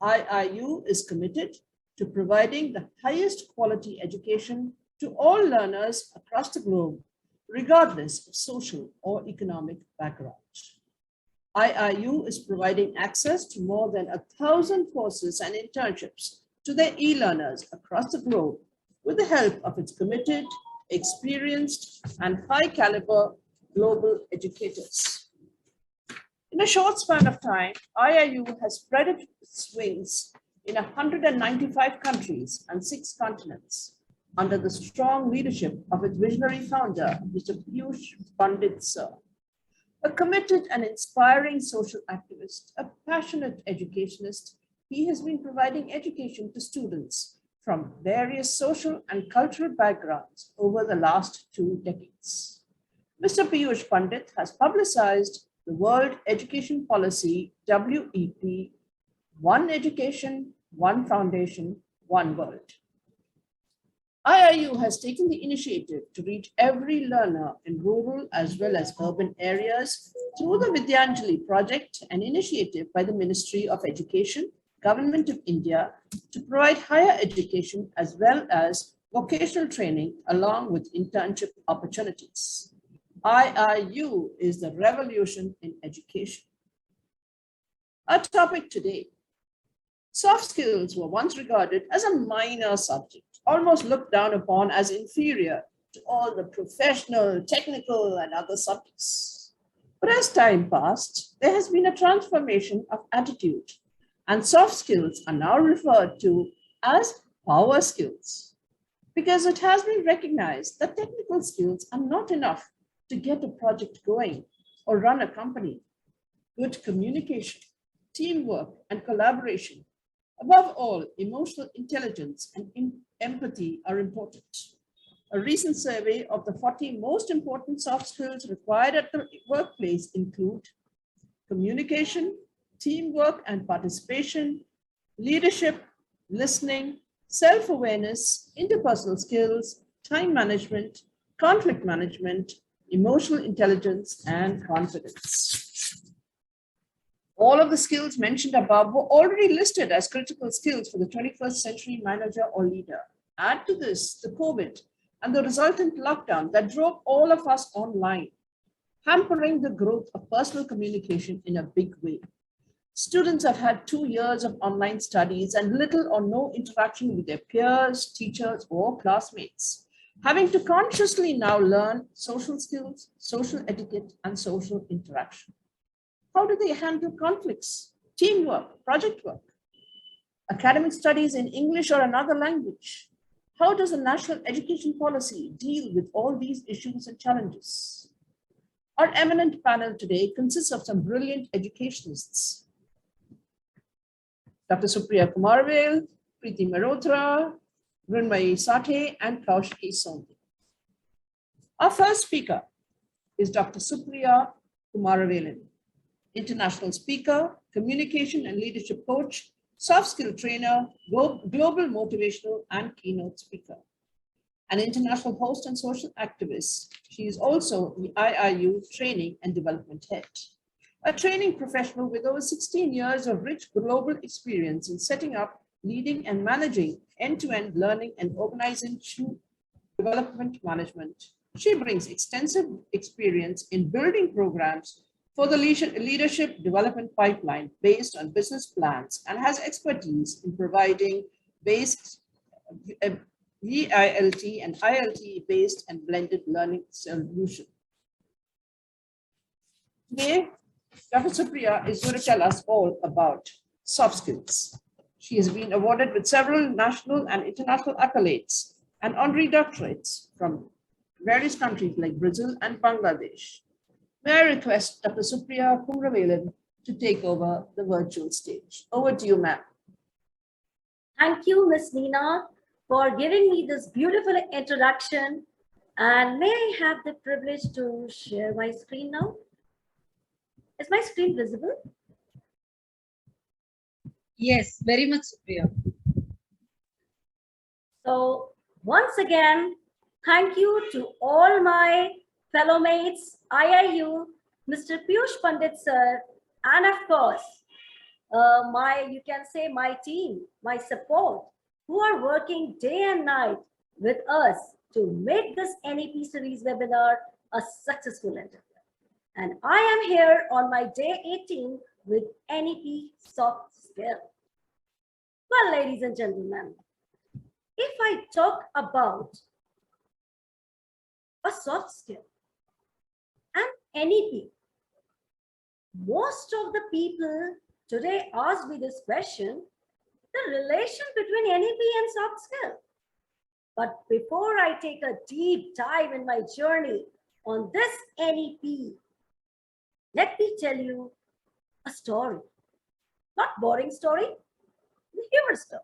IIU is committed to providing the highest quality education to all learners across the globe, regardless of social or economic background. IIU is providing access to more than 1,000 courses and internships to their e-learners across the globe with the help of its committed, experienced, and high-caliber global educators. In a short span of time, IIU has spread its wings in 195 countries and 6 continents under the strong leadership of its visionary founder, Mr. Piyush Pandit Sir. A committed and inspiring social activist, a passionate educationist, he has been providing education to students from various social and cultural backgrounds over the last 2 decades. Mr. Piyush Pandit has publicized the World Education Policy, WEP, One Education, One Foundation, One World. IIU has taken the initiative to reach every learner in rural as well as urban areas through the Vidyanjali project, an initiative by the Ministry of Education, Government of India, to provide higher education as well as vocational training along with internship opportunities. IIU is the revolution in education. Our topic today: soft skills were once regarded as a minor subject, almost looked down upon as inferior to all the professional, technical, and other subjects. But as time passed, there has been a transformation of attitude, and soft skills are now referred to as power skills, because it has been recognized that technical skills are not enough to get a project going or run a company. Good communication, teamwork, and collaboration, above all, emotional intelligence and empathy are important. A recent survey of the 40 most important soft skills required at the workplace include communication, teamwork and participation, leadership, listening, self-awareness, interpersonal skills, time management, conflict management, emotional intelligence, and confidence. All of the skills mentioned above were already listed as critical skills for the 21st century manager or leader. Add to this the COVID and the resultant lockdown that drove all of us online, hampering the growth of personal communication in a big way. Students have had 2 years of online studies and little or no interaction with their peers, teachers, or classmates, having to consciously now learn social skills, social etiquette, and social interaction. How do they handle conflicts, teamwork, project work, academic studies in English or another language? How does a national education policy deal with all these issues and challenges? Our eminent panel today consists of some brilliant educationists: Dr. Supriya Kumarvel, Preeti Mehrotra, Mrunmayee Sathe, and Kaushiki Sondhi. Our first speaker is Dr. Supriya Kumarvel, international speaker, communication and leadership coach, soft skill trainer, global motivational and keynote speaker. An international host and social activist, she is also the IIU training and development head. A training professional with over 16 years of rich global experience in setting up, leading and managing end-to-end learning and organization development management. She brings extensive experience in building programs for the leadership development pipeline based on business plans and has expertise in providing VILT and ILT-based and blended learning solution. Today, Dr. Supriya is going to tell us all about soft skills. She has been awarded with several national and international accolades and honorary doctorates from various countries like Brazil and Bangladesh. May I request Dr. Supriya Kumarvel to take over the virtual stage. Over to you, ma'am. Thank you, Ms. Nina, for giving me this beautiful introduction. And may I have the privilege to share my screen now? Is my screen visible? Yes, very much, Supriya. So once again, thank you to all my fellow mates, IIU, Mr. Piyush Pandit sir, and of course, you can say my team, my support, who are working day and night with us to make this NEP series webinar a successful endeavor. And I am here on my day 18 with NEP-Soft skill. Well, ladies and gentlemen, if I talk about a soft skill and NEP, most of the people today ask me this question, the relation between NEP and soft skill. But before I take a deep dive in my journey on this NEP, let me tell you a story. Not boring story, the humor story.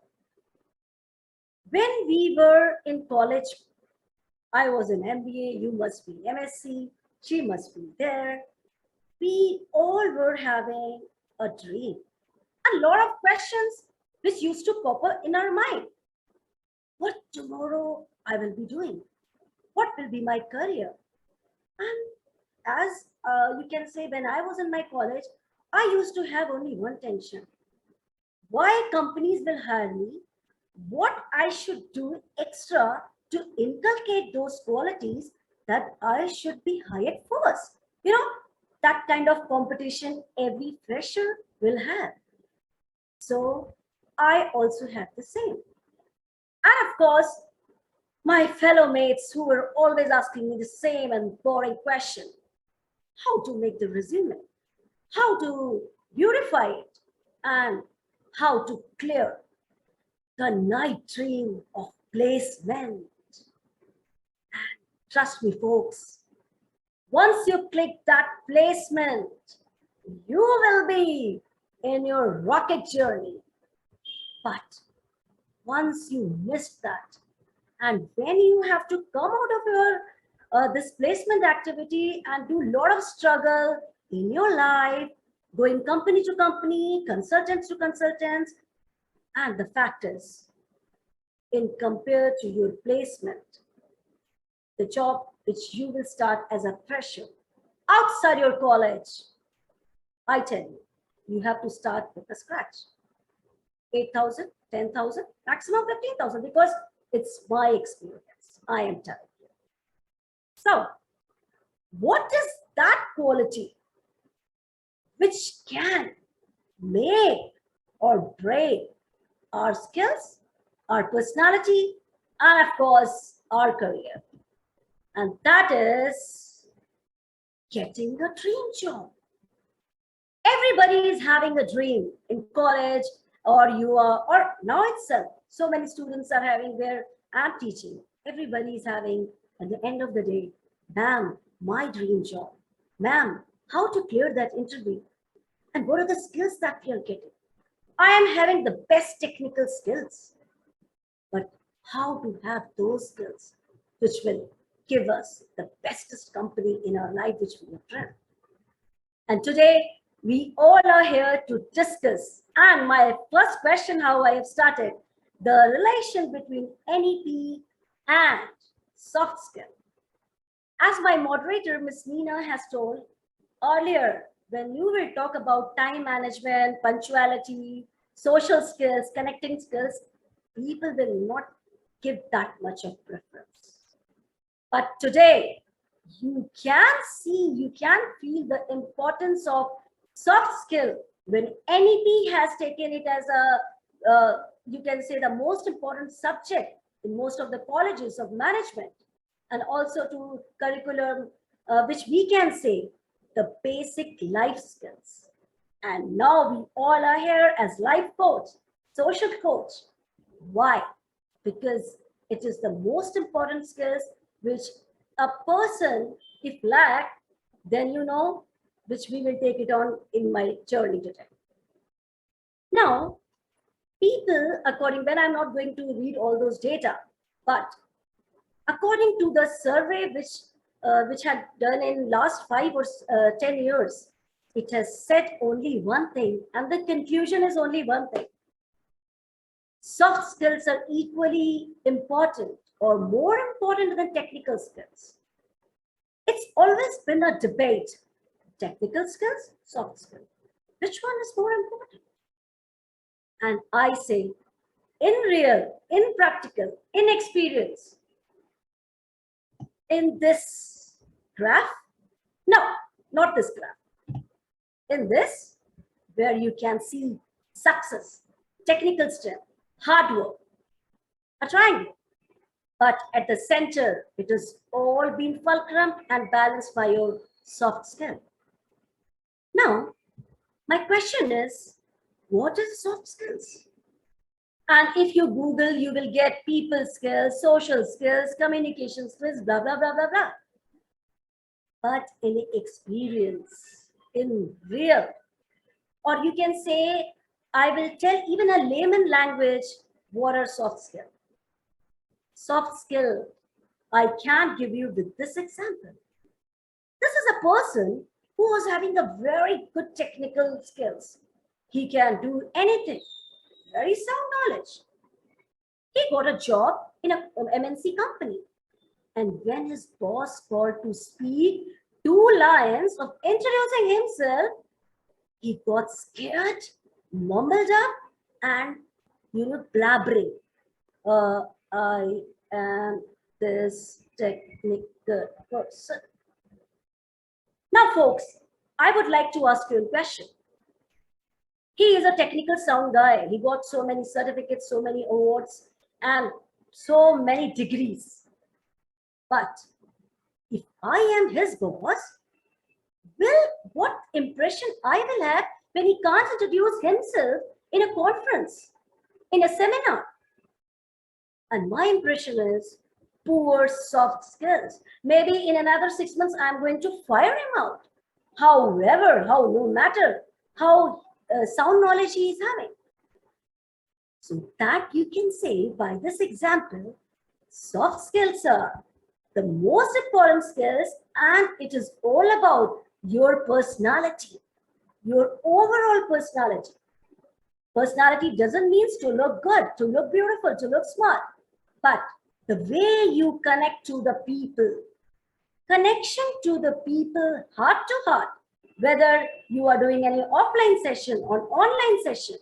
When we were in college, I was in MBA, you must be MSc, she must be there. We all were having a dream. A lot of questions which used to pop up in our mind. What tomorrow I will be doing? What will be my career? And as you can say, when I was in my college, I used to have only one tension. Why companies will hire me? What I should do extra to inculcate those qualities that I should be hired first. You know, that kind of competition every fresher will have. So I also had the same. And of course, my fellow mates who were always asking me the same and boring question, how to make the resume, how to beautify it, and how to clear the night dream of placement. And trust me, folks, once you click that placement, you will be in your rocket journey. But once you missed that, and when you have to come out of your this placement activity and do a lot of struggle in your life, going company to company, consultants to consultants, and the fact is, in compared to your placement, the job which you will start as a fresher outside your college, I tell you, you have to start with a scratch. 8,000, 10,000, maximum 15,000, because it's my experience. I am telling you. So, what is that quality which can make or break our skills, our personality, and of course, our career? And that is getting a dream job. Everybody is having a dream in college, or you are, or now itself. So many students are having where I'm teaching. Everybody is having, at the end of the day, ma'am, my dream job. Ma'am, how to clear that interview? And what are the skills that we are getting? I am having the best technical skills. But how to have those skills which will give us the bestest company in our life which we have dreamt? And today, we all are here to discuss. And my first question, how I have started, the relation between NEP and soft skill. As my moderator, Ms. Nina, has told earlier, when you will talk about time management, punctuality, social skills, connecting skills, people will not give that much of preference. But today, you can see, you can feel the importance of soft skill when NEP has taken it as a, you can say, the most important subject in most of the colleges of management, and also to curriculum, which we can say the basic life skills. And now we all are here as life coach, social coach. Why? Because it is the most important skills which a person, if lack, then you know, which we will take it on in my journey today. Now, people, according, when I'm not going to read all those data, but according to the survey which had done in last 5 or 10 years, it has said only one thing, and the conclusion is only one thing. Soft skills are equally important or more important than technical skills. It's always been a debate. Technical skills, soft skills. Which one is more important? And I say, in real, in practical, in experience, in this graph, no, not this graph, in this, where you can see success, technical strength, hard work, a triangle. But at the center, it has all been fulcrum and balanced by your soft skill. Now, my question is, what is soft skills? And if you Google, you will get people skills, social skills, communication skills, blah, blah, blah, blah, blah. But in experience, in real, or you can say, I will tell even a layman language, what are soft skills? Soft skill, I can give you with this example. This is a person who was having a very good technical skills. He can do anything, very sound knowledge. He got a job in an MNC company. And when his boss called to speak 2 lines of introducing himself, he got scared, mumbled up, and blabbering. I am this technical person. Now, folks, I would like to ask you a question. He is a technical sound guy. He got so many certificates, so many awards, and so many degrees. But if I am his boss, what impression I will have when he can't introduce himself in a conference, in a seminar? And my impression is poor soft skills. Maybe in another 6 months, I'm going to fire him out. However, no matter how sound knowledge he is having. So that you can say by this example, soft skills are the most important skills, and it is all about your personality, your overall personality. Personality doesn't mean to look good, to look beautiful, to look smart, but the way you connect to the people, connection to the people heart to heart, whether you are doing any offline session or online session,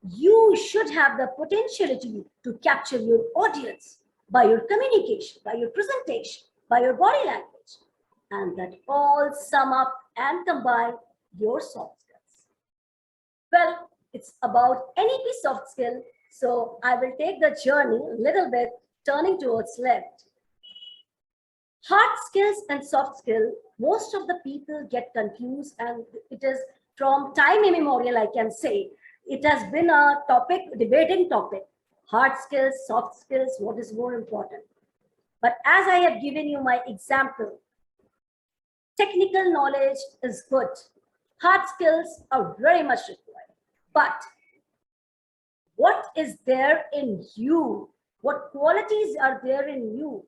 you should have the potentiality to capture your audience by your communication, by your presentation, by your body language. And that all sum up and combine your soft skills. Well, it's about NEP soft skill. So I will take the journey a little bit, turning towards left. Hard skills and soft skill, most of the people get confused, and it is from time immemorial, I can say. It has been a topic, debating topic. Hard skills, soft skills, what is more important? But as I have given you my example, technical knowledge is good. Hard skills are very much required. But what is there in you? What qualities are there in you?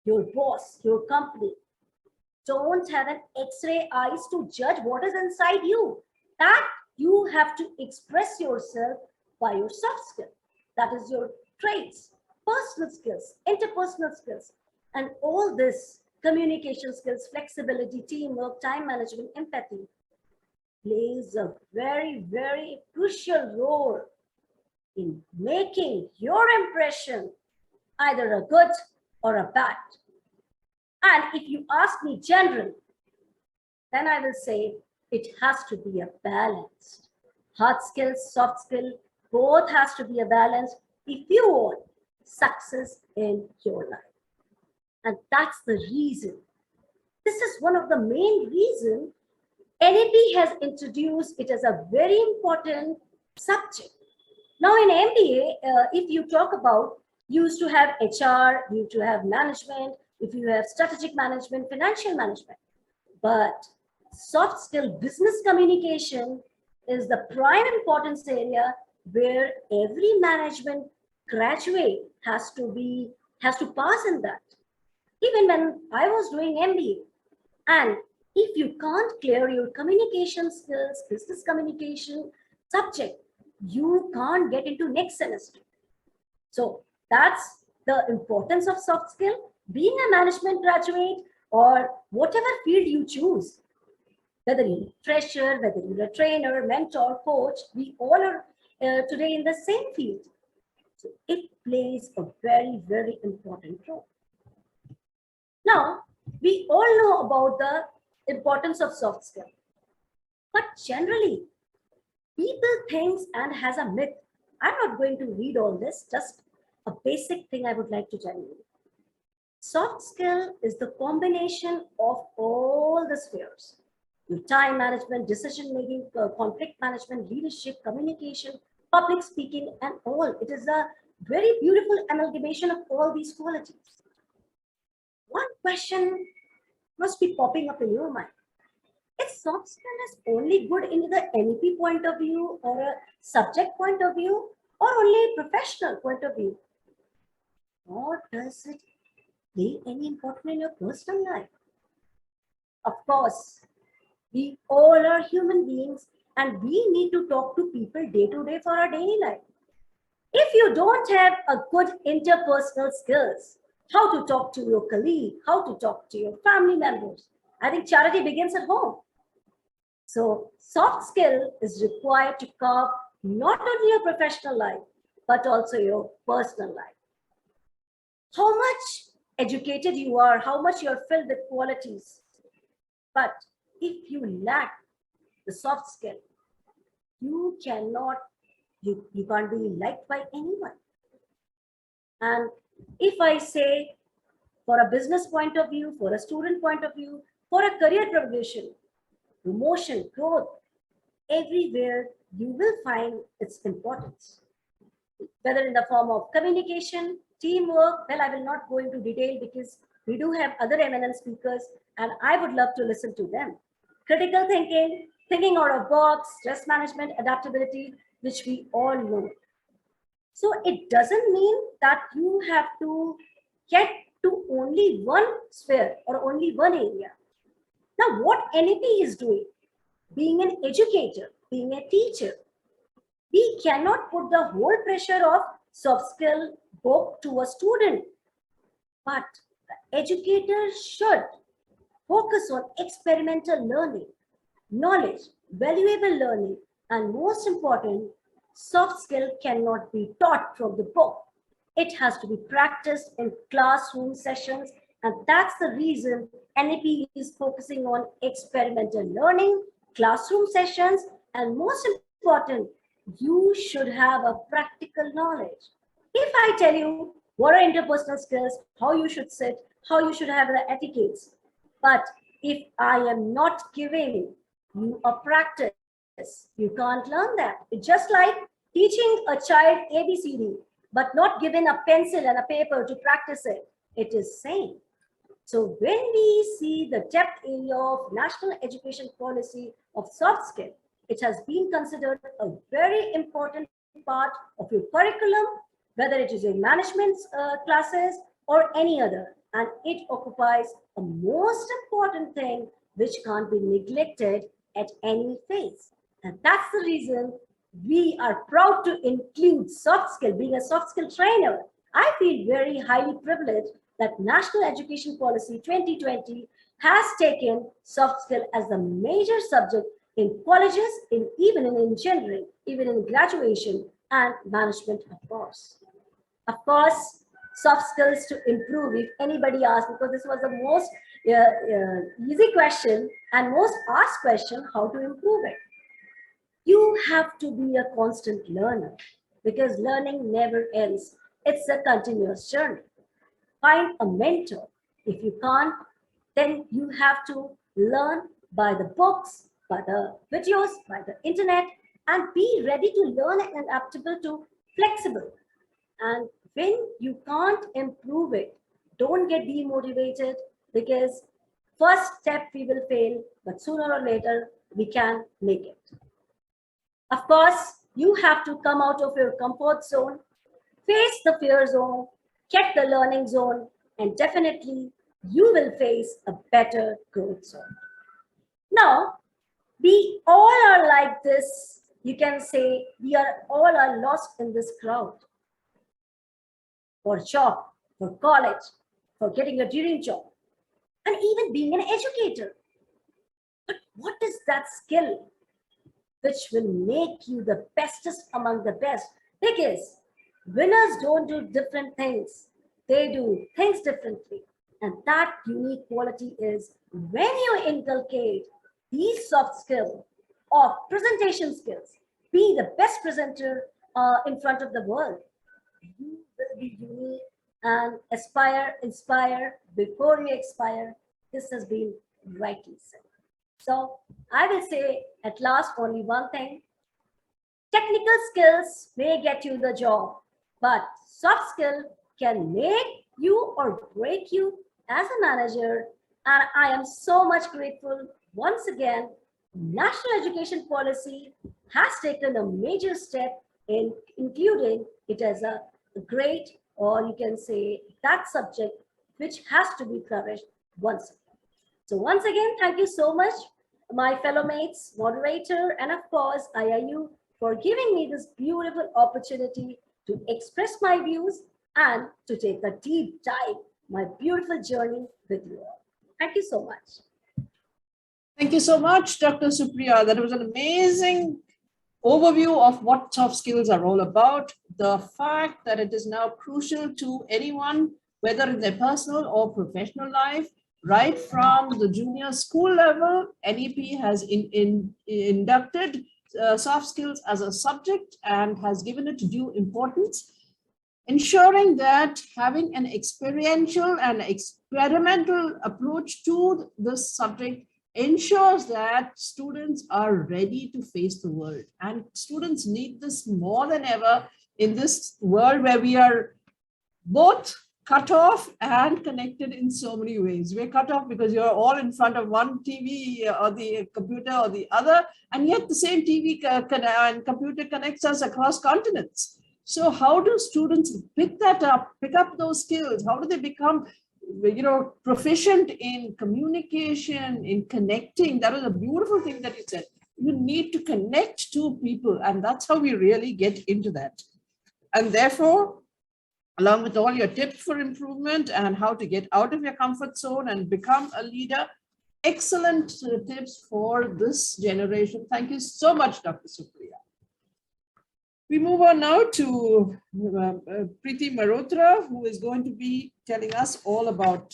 Your boss, your company don't have an X-ray eyes to judge what is inside you. That you have to express yourself by your soft skill. That is your traits, personal skills, interpersonal skills, and all this communication skills, flexibility, teamwork, time management, empathy plays a very, very crucial role in making your impression either a good or a bad. And if you ask me generally, then I will say it has to be a balance. Hard skills, soft skill, both has to be a balance if you want success in your life. And that's the reason. This is one of the main reasons NEP has introduced it as a very important subject. Now in MBA, if you talk about, you used to have HR, you used to have management, if you have strategic management, financial management. But soft skill business communication is the prime importance area where every management graduate has to pass in that. Even when I was doing MBA, and if you can't clear your communication skills, business communication subject, you can't get into next semester. So that's the importance of soft skill. Being a management graduate or whatever field you choose, whether you're a fresher, whether you're a trainer, mentor, coach, we all are today in the same field. So it plays a very, very important role. Now, we all know about the importance of soft skills, but generally, people thinks and has a myth. I'm not going to read all this, just a basic thing I would like to tell you. Soft skill is the combination of all the spheres. Your time management, decision making, conflict management, leadership, communication, public speaking, and all. It is a very beautiful amalgamation of all these qualities. One question must be popping up in your mind. Is soft skill is only good in the NEP point of view or a subject point of view or only professional point of view? Or does it play any important in your personal life? Of course, we all are human beings and we need to talk to people day to day for our daily life. If you don't have a good interpersonal skills, how to talk to your colleague, how to talk to your family members, I think charity begins at home. So soft skill is required to carve not only your professional life, but also your personal life. How much educated you are, how much you're filled with qualities. But if you lack the soft skill, you can't be liked by anyone. And if I say for a business point of view, for a student point of view, for a career progression, promotion, growth, everywhere you will find its importance. Whether in the form of communication, teamwork, well, I will not go into detail because we do have other eminent speakers and I would love to listen to them. Critical thinking, thinking out of box, stress management, adaptability, which we all know. So it doesn't mean that you have to get to only one sphere or only one area. Now, what NEP is doing, being an educator, being a teacher, we cannot put the whole pressure of soft skill book to a student, but the educator should focus on experimental learning, knowledge, valuable learning, and most important, soft skill cannot be taught from the book. It has to be practiced in classroom sessions, and that's the reason NEP is focusing on experimental learning, classroom sessions, and most important, you should have a practical knowledge. If I tell you what are interpersonal skills, how you should sit, how you should have the etiquettes, but if I am not giving you a practice, you can't learn that. It's just like teaching a child ABCD, but not given a pencil and a paper to practice it. It is same. So when we see the depth area of national education policy of soft skill, it has been considered a very important part of your curriculum, whether it is your management classes or any other. And it occupies a most important thing which can't be neglected at any phase. And that's the reason we are proud to include soft skill. Being a soft skill trainer, I feel very highly privileged that National Education Policy 2020 has taken soft skill as the major subject in colleges, even in engineering, even in graduation and management, of course. Of course, soft skills to improve, if anybody asks, because this was the most easy question and most asked question, how to improve it. You have to be a constant learner because learning never ends. It's a continuous journey. Find a mentor. If you can't, then you have to learn by the books, by the videos, by the internet, and be ready to learn and adaptable to flexible. And when you can't improve it, don't get demotivated because first step we will fail, but sooner or later we can make it. Of course, you have to come out of your comfort zone, face the fear zone, check the learning zone, and definitely you will face a better growth zone. Now, we all are like this. You can say we are all are lost in this crowd. For job, for college, for getting a dream job, and even being an educator. But what is that skill? which will make you the bestest among the best. Because winners don't do different things, they do things differently. And that unique quality is when you inculcate these soft skills or presentation skills, be the best presenter in front of the world. You will be unique and inspire before you expire. This has been rightly said. So I will say at last only one thing. Technical skills may get you the job, but soft skill can make you or break you as a manager. And I am so much grateful once again. National education policy has taken a major step in including it as a great, or you can say that subject which has to be flourished once again. So once again, thank you so much, my fellow mates, moderator, and of course, IIU for giving me this beautiful opportunity to express my views and to take a deep dive, my beautiful journey with you all. Thank you so much. Thank you so much, Dr. Supriya. That was an amazing overview of what soft skills are all about. The fact that it is now crucial to anyone, whether in their personal or professional life, right from the junior school level, NEP has inducted soft skills as a subject and has given it due importance, ensuring that having an experiential and experimental approach to this subject ensures that students are ready to face the world. And students need this more than ever in this world where we are both cut off and connected in so many ways. We're cut off because you're all in front of one TV or the computer or the other, and yet the same TV and computer connects us across continents. So how do students pick that up, pick up those skills? How do they become proficient in communication, in connecting? That was a beautiful thing that you said. You need to connect to people, and that's how we really get into that. And therefore, along with all your tips for improvement and how to get out of your comfort zone and become a leader, excellent tips for this generation. Thank you so much, Dr. Supriya. We move on now to Preeti Malhotra, who is going to be telling us all about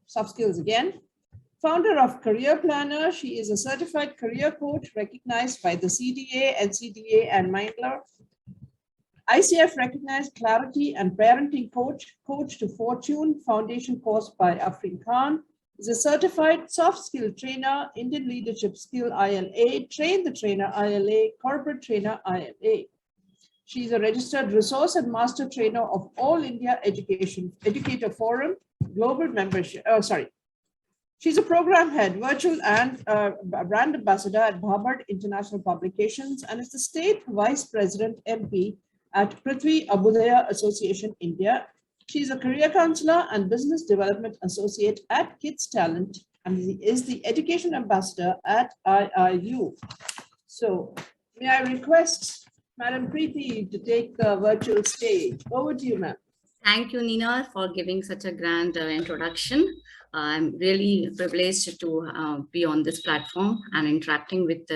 soft skills again. Founder of Career Planner, she is a certified career coach recognized by the CDA, NCDA, and Mindler. ICF recognized clarity and parenting coach, Coach to Fortune Foundation course by Afrin Khan. Is a certified soft skill trainer, Indian leadership skill ILA, train the trainer ILA, corporate trainer ILA. She's a registered resource and master trainer of All India Educator Forum, global membership. She's a program head, virtual and brand ambassador at Bhabard International Publications, and is the state vice president MP at Prithvi Abhyudaya Association India. She's a career counselor and business development associate at Kids Talent and is the education ambassador at IIU. So may I request Madam Preeti to take the virtual stage. Over to you, ma'am. Thank you, Nina, for giving such a grand introduction. I'm really privileged to be on this platform and interacting with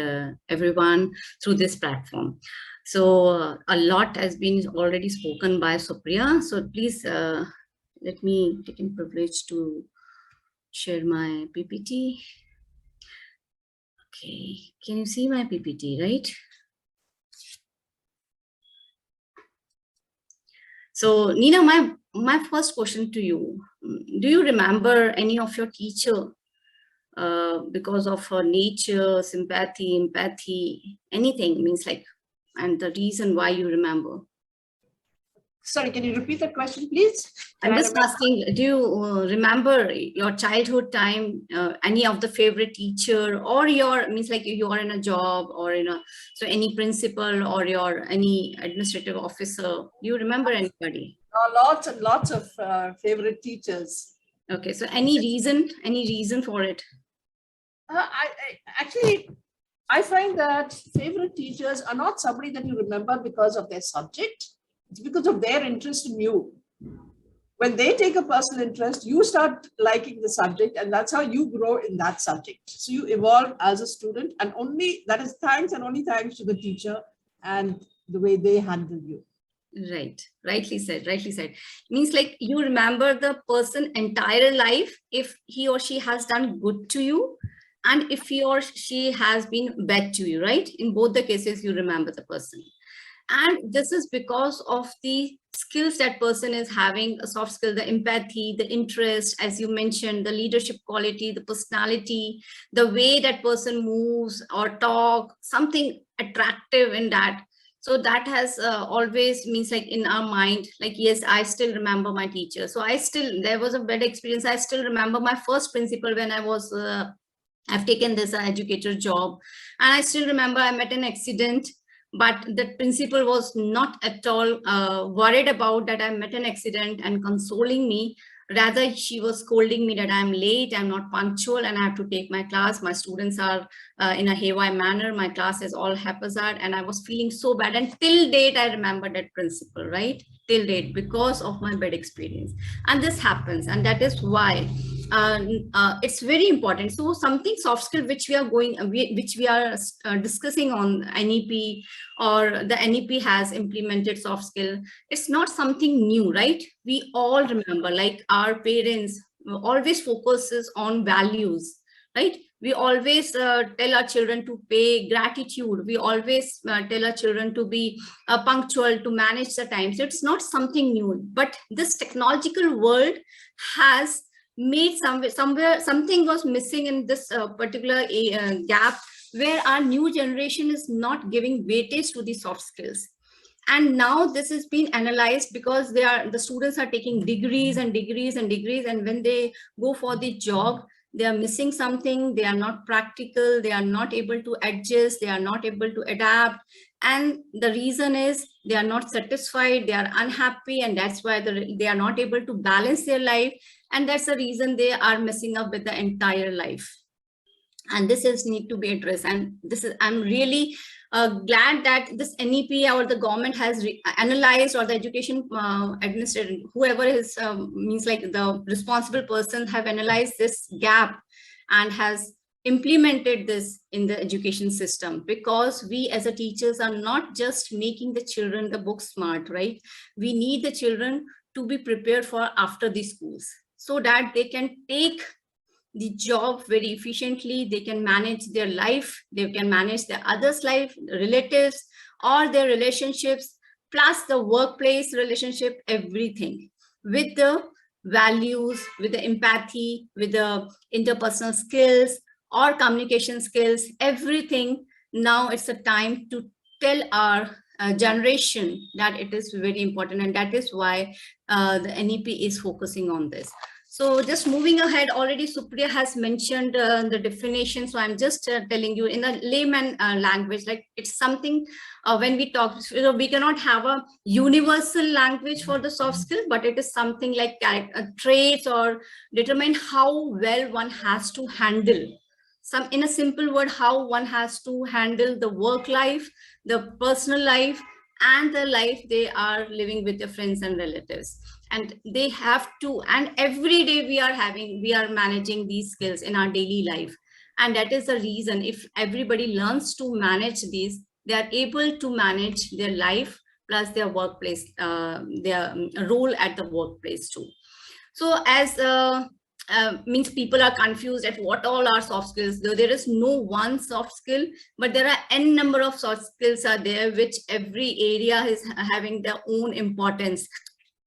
everyone through this platform. So a lot has been already spoken by Supriya. So please let me take in privilege to share my PPT. Okay, can you see my PPT, right? So Nina, my first question to you, do you remember any of your teacher because of her nature, sympathy, empathy, anything, means like, and the reason why you remember? Sorry, can you repeat that question, please? I'm just asking, do you remember your childhood time, any of the favorite teacher, or your, means like you are in a job or in a, so any principal or any administrative officer, do you remember anybody? Lots and lots of favorite teachers. Okay, so any reason for it? I find that favorite teachers are not somebody that you remember because of their subject. It's because of their interest in you. when they take a personal interest, you start liking the subject, and that's how you grow in that subject. So you evolve as a student, and only that is thanks and only thanks to the teacher and the way they handle you. Right, rightly said, rightly said. Means like you remember the person entire life if he or she has done good to you, and if he or she has been bad to you, right? In both the cases, you remember the person. And this is because of the skills that person is having, a soft skill, the empathy, the interest, as you mentioned, the leadership quality, the personality, the way that person moves or talk, something attractive in that. So that has always means like in our mind, like, yes, I still remember my teacher. So there was a bad experience. I still remember my first principal when I was, I've taken this educator job. And I still remember I met an accident, but the principal was not at all worried about that I met an accident and consoling me. Rather, she was scolding me that I'm late, I'm not punctual, and I have to take my class. My students are in a haywire manner. My class is all haphazard, and I was feeling so bad. And till date, I remember that principal, right? Till date, because of my bad experience. And this happens, and that is why it's very important. So something soft skill which we are discussing on NEP, or the NEP has implemented soft skill. It's not something new, right? We all remember, like our parents always focuses on values, right? We always tell our children to pay gratitude. We always tell our children to be punctual, to manage the time. So it's not something new, but this technological world has made somewhere something was missing in this particular gap, where our new generation is not giving weightage to the soft skills. And now this has been analyzed, because the students are taking degrees and degrees and degrees, and when they go for the job, they are missing something. They are not practical, they are not able to adjust, they are not able to adapt. And the reason is they are not satisfied, they are unhappy, and that's why they are not able to balance their life. And that's the reason they are messing up with the entire life. And this is need to be addressed. And this is, I'm really glad that this NEP or the government has analyzed, or the education administrator, whoever is means like the responsible person, have analyzed this gap and has implemented this in the education system. Because we as a teachers are not just making the children the book smart, right? We need the children to be prepared for after the schools, so that they can take the job very efficiently. They can manage their life, they can manage their others' life, relatives, or their relationships, plus the workplace relationship, everything, with the values, with the empathy, with the interpersonal skills or communication skills, everything. Now it's a time to tell our generation that it is very important, and that is why the NEP is focusing on this. So just moving ahead, already Supriya has mentioned the definition. So I'm just telling you in a layman language, like it's something when we talk, we cannot have a universal language for the soft skill, but it is something like traits, or determine how well one has to handle. In a simple word, how one has to handle the work life, the personal life, and the life they are living with their friends and relatives. And they have to, and every day we are managing these skills in our daily life. And that is the reason, if everybody learns to manage these, they are able to manage their life plus their workplace, their role at the workplace too. So as means people are confused at what all are soft skills, though there is no one soft skill, but there are n number of soft skills are there, which every area is having their own importance.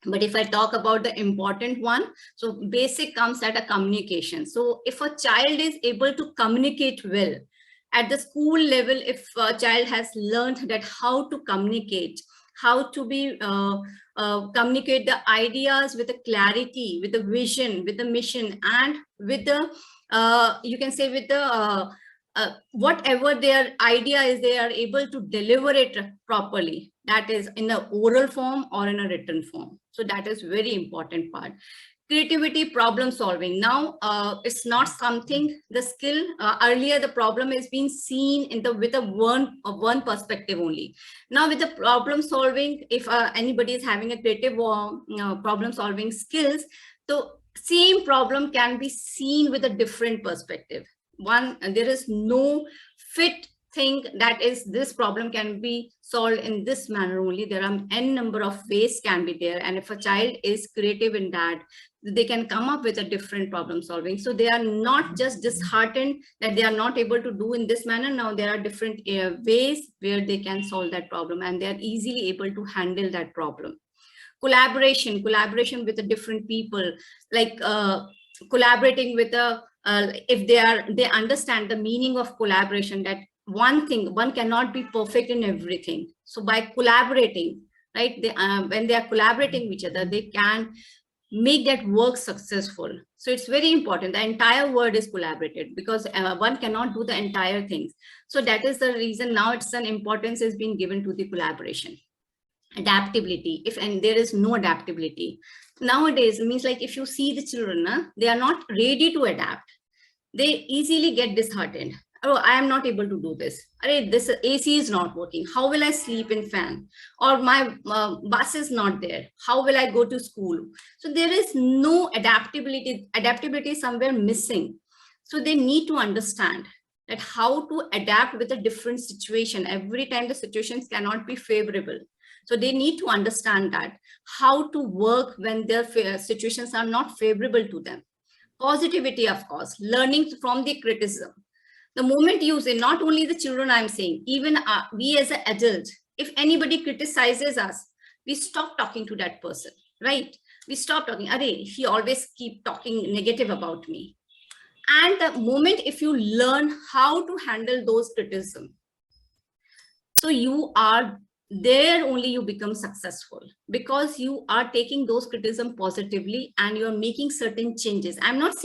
But if I talk about the important one, so basic comes at a communication. So if a child is able to communicate well at the school level, if a child has learned that how to communicate, how to be communicate the ideas with a clarity, with a vision, with a mission, and with the you can say with the whatever their idea is, they are able to deliver it properly, that is in a oral form or in a written form. So that is very important part. creativity, problem solving. Now it's not something, the skill, earlier the problem is being seen in the with a one perspective only. Now with the problem solving, if anybody is having a creative problem solving skills, so same problem can be seen with a different perspective. There is no fit thing that is this problem can be solved in this manner only. There are n number of ways can be there, and if a child is creative in that, they can come up with a different problem solving. So they are not just disheartened that they are not able to do in this manner. Now there are different ways where they can solve that problem, and they are easily able to handle that problem. Collaboration with the different people, like collaborating with a if they understand the meaning of collaboration, that one cannot be perfect in everything. So by collaborating, right, when they are collaborating with each other, they can make that work successful. So it's very important. The entire word is collaborated, because one cannot do the entire things. So that is the reason now it's an importance is being given to the collaboration. Adaptability, and there is no adaptability nowadays, means like if you see the children, they are not ready to adapt. They easily get disheartened. Oh, I am not able to do this. This AC is not working. How will I sleep in fan? Or my bus is not there. How will I go to school? So there is no adaptability. Adaptability is somewhere missing. So they need to understand that how to adapt with a different situation. Every time the situations cannot be favorable. So they need to understand that how to work when their situations are not favorable to them. Positivity, of course, learning from the criticism. The moment you say, not only the children, I'm saying, even we as an adult, if anybody criticizes us, we stop talking to that person, right? We stop talking. He always keep talking negative about me. And the moment if you learn how to handle those criticism, so you are there only you become successful, because you are taking those criticism positively and you are making certain changes. I'm not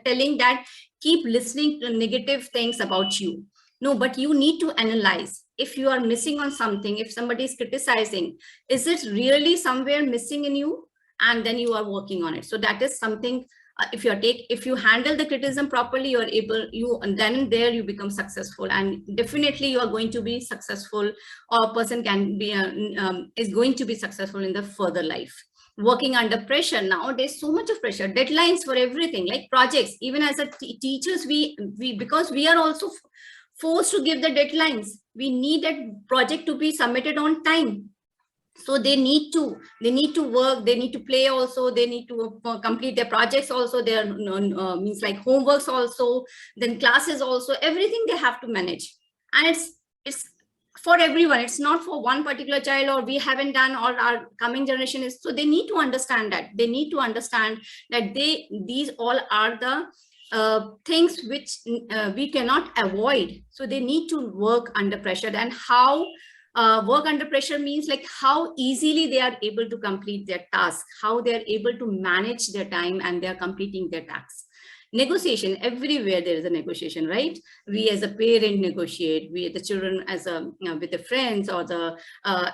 telling that keep listening to negative things about you. No, but you need to analyze. If you are missing on something, if somebody is criticizing, is it really somewhere missing in you? And then you are working on it. So that is something. If you handle the criticism properly, you are able, and then there you become successful, and definitely you are going to be successful, or a person can be is going to be successful in the further life. Working under pressure, nowadays so much of pressure, deadlines for everything, like projects. Even as a teachers, we because we are also forced to give the deadlines. We need that project to be submitted on time. So they need to work, they need to play also, they need to complete their projects also, their means like homeworks also, then classes also, everything they have to manage. And it's for everyone, it's not for one particular child, or we haven't done, or our coming generation is. So they need to understand that. They need to understand that these all are the things which we cannot avoid. So they need to work under pressure. And how work under pressure means like how easily they are able to complete their task, how they are able to manage their time, and they are completing their tasks. Negotiation, everywhere there is a negotiation, right? We as a parent negotiate, we the children as a with the friends, or the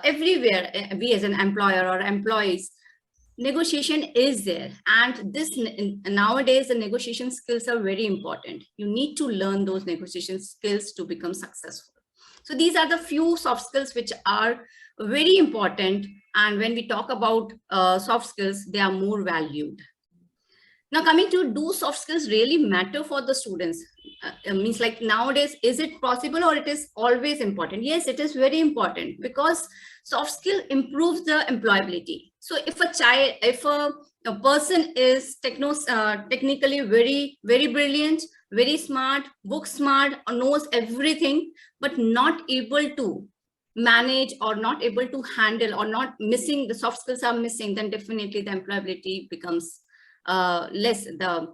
everywhere we as an employer or employees, negotiation is there. And this nowadays the negotiation skills are very important. You need to learn those negotiation skills to become successful. So these are the few soft skills which are very important. And when we talk about soft skills, they are more valued. Now coming to, do soft skills really matter for the students? Means like nowadays, is it possible, or it is always important? Yes, it is very important, because soft skill improves the employability. So if a person is technically very, very brilliant, very smart, book smart, or knows everything, but not able to manage, or not able to handle, or not missing, the soft skills are missing, then definitely the employability becomes less. The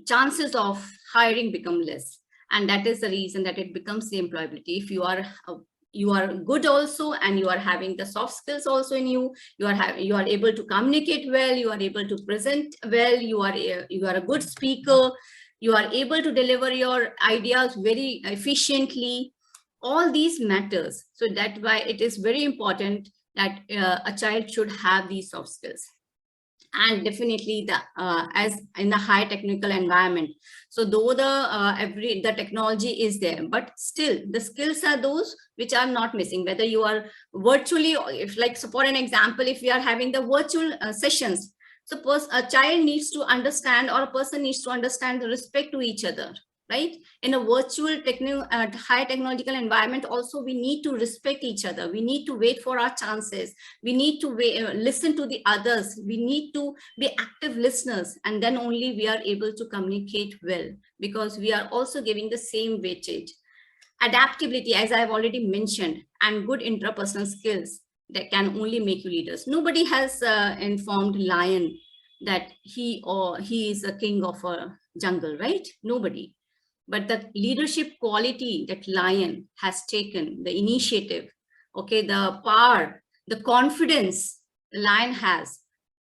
chances of hiring become less. And that is the reason that it becomes the employability. If you are good also, and you are having the soft skills also in you, you are able to communicate well, you are able to present well, you are a good speaker, you are able to deliver your ideas very efficiently. All these matters. So that's why it is very important that a child should have these soft skills. And definitely the as in the high technical environment, so though the technology is there, but still the skills are those which are not missing, whether you are virtually, or if, like, so for an example, if we are having the virtual sessions, suppose a child needs to understand, or a person needs to understand the respect to each other, right? In a virtual high technological environment also, we need to respect each other, we need to wait for our chances, we need to listen to the others, we need to be active listeners, and then only we are able to communicate well, because we are also giving the same weightage. Adaptability, as I've already mentioned, and good interpersonal skills that can only make you leaders. Nobody has informed lion that he is a king of a jungle, right? Nobody. But the leadership quality that lion has taken, the initiative, okay, the power, the confidence the lion has.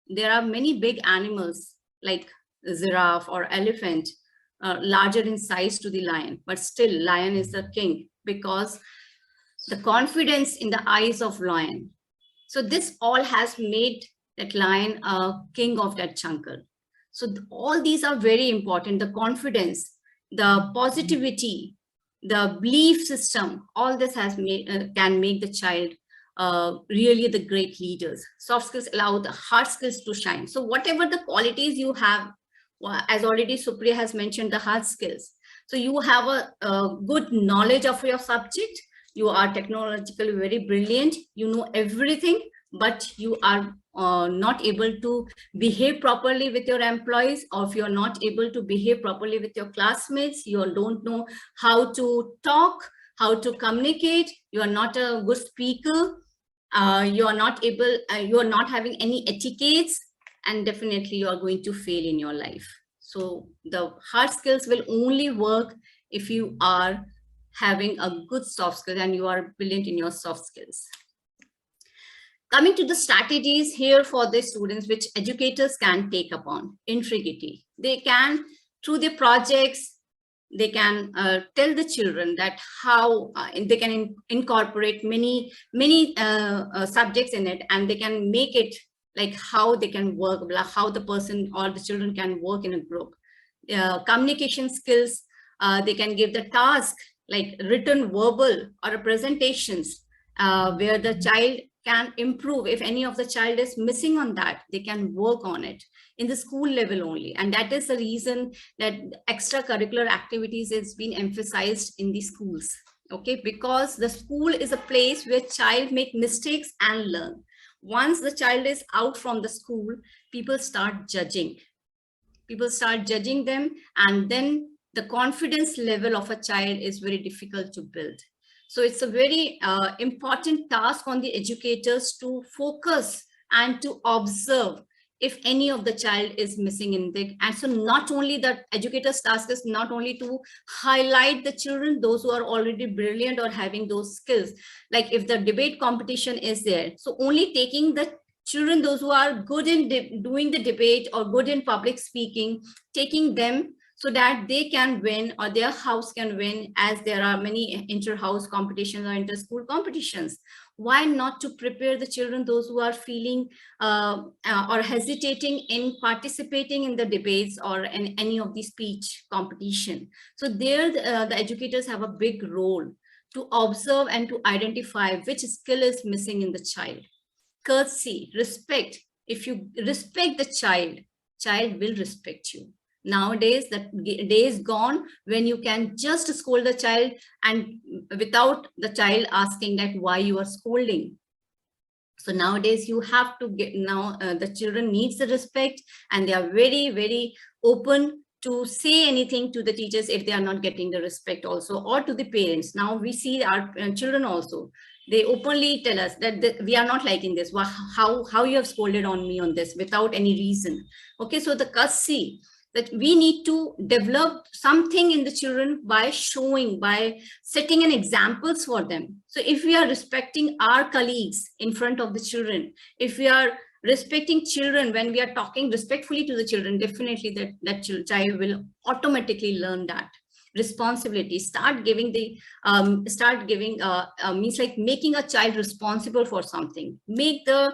There are many big animals like giraffe or elephant, larger in size to the lion, but still lion is the king because the confidence in the eyes of lion. So this all has made that lion a king of that jungle. So all these are very important. The confidence, the positivity, the belief system, all this has made can make the child really the great leaders. Soft skills allow the hard skills to shine. So whatever the qualities you have, as already Supriya has mentioned, the hard skills. So you have a good knowledge of your subject. You are technologically very brilliant. You know everything, but you are not able to behave properly with your employees, or if you're not able to behave properly with your classmates, you don't know how to talk, how to communicate, you are not a good speaker, you are not able, you are not having any etiquettes, and definitely you are going to fail in your life. So the hard skills will only work if you are having a good soft skill and you are brilliant in your soft skills. Coming to the strategies here for the students, which educators can take upon. Integrity. They can, through the projects, they can tell the children that how they can incorporate many subjects in it, and they can make it like how they can work, how the person or the children can work in a group. Communication skills, they can give the task like written, verbal, or presentations where the child can improve. If any of the child is missing on that, they can work on it in the school level only. And that is the reason that extracurricular activities is being emphasized in the schools. Okay, because the school is a place where child make mistakes and learn. Once the child is out from the school, people start judging. People start judging them, and then the confidence level of a child is very difficult to build. So it's a very important task on the educators to focus and to observe if any of the child is missing in the, and so not only the educator's task is not only to highlight the children, those who are already brilliant or having those skills, like if the debate competition is there, so only taking the children, those who are good in doing the debate or good in public speaking, taking them so that they can win or their house can win, as there are many inter-house competitions or inter-school competitions. Why not to prepare the children, those who are feeling or hesitating in participating in the debates or in any of the speech competition? So there the educators have a big role to observe and to identify which skill is missing in the child. Courtesy, respect. If you respect the child, child will respect you. Nowadays, that day is gone when you can just scold the child and without the child asking that why you are scolding. So nowadays you have to get, now the children needs the respect, and they are very, very open to say anything to the teachers if they are not getting the respect also, or to the parents. Now we see our children also, they openly tell us that we are not liking this. How you have scolded on me on this without any reason. Okay, so the courtesy, that we need to develop something in the children by showing, by setting an examples for them. So if we are respecting our colleagues in front of the children, if we are respecting children when we are talking respectfully to the children, definitely that child will automatically learn that. responsibility. Start giving means like making a child responsible for something. Make the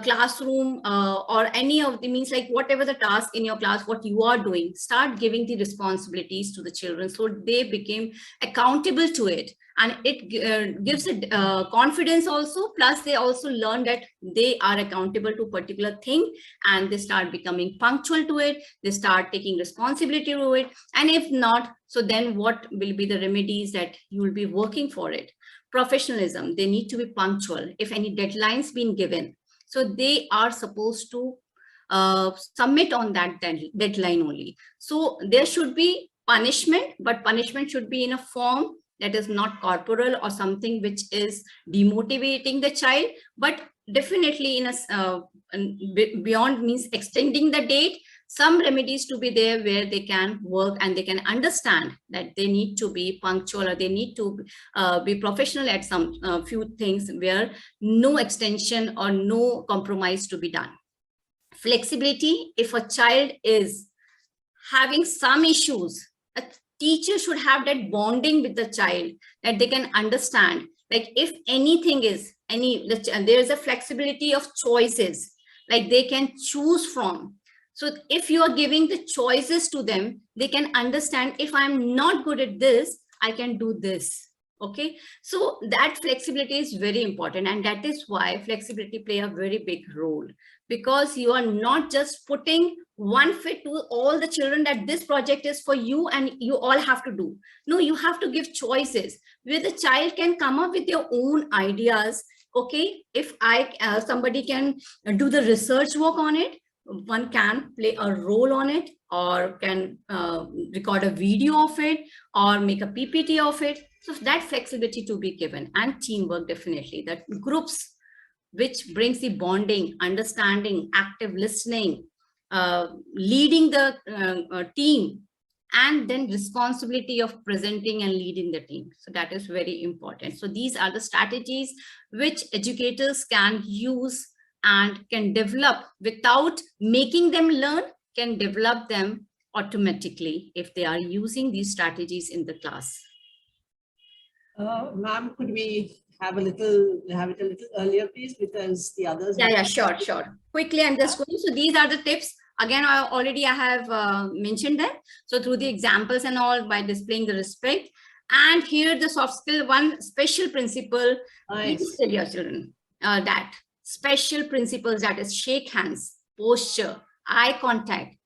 classroom or any of the means like whatever the task in your class, what you are doing, start giving the responsibilities to the children so they become accountable to it. And it gives it confidence also, plus they also learn that they are accountable to a particular thing, and they start becoming punctual to it, they start taking responsibility to it. And if not, so then what will be the remedies that you will be working for it? Professionalism, they need to be punctual. If any deadlines been given, so they are supposed to submit on that deadline only. So there should be punishment, but punishment should be in a form that is not corporal or something which is demotivating the child, but definitely in a beyond means extending the date, some remedies to be there where they can work and they can understand that they need to be punctual, or they need to be professional at some few things where no extension or no compromise to be done. Flexibility, if a child is having some issues, a teacher should have that bonding with the child that they can understand. Like if anything is there is a flexibility of choices, like they can choose from. So if you are giving the choices to them, they can understand, if I'm not good at this, I can do this. Okay, so that flexibility is very important, and that is why flexibility play a very big role, because you are not just putting one fit to all the children that this project is for you and you all have to do. No, you have to give choices where the child can come up with their own ideas. Okay, if somebody can do the research work on it, one can play a role on it, or can record a video of it, or make a PPT of it. So that flexibility to be given, and teamwork, definitely that groups, which brings the bonding, understanding, active listening, leading the team, and then responsibility of presenting and leading the team. So that is very important. So these are the strategies which educators can use and can develop without making them learn, can develop them automatically if they are using these strategies in the class. Ma'am, could we have it a little earlier, please, because the others. Yeah, sure. Quickly, I'm just going. So these are the tips. Again, I have mentioned them. So through the examples and all, by displaying the respect. And here the soft skill, one special principle, please tell your children that special principles, that is shake hands, posture, eye contact,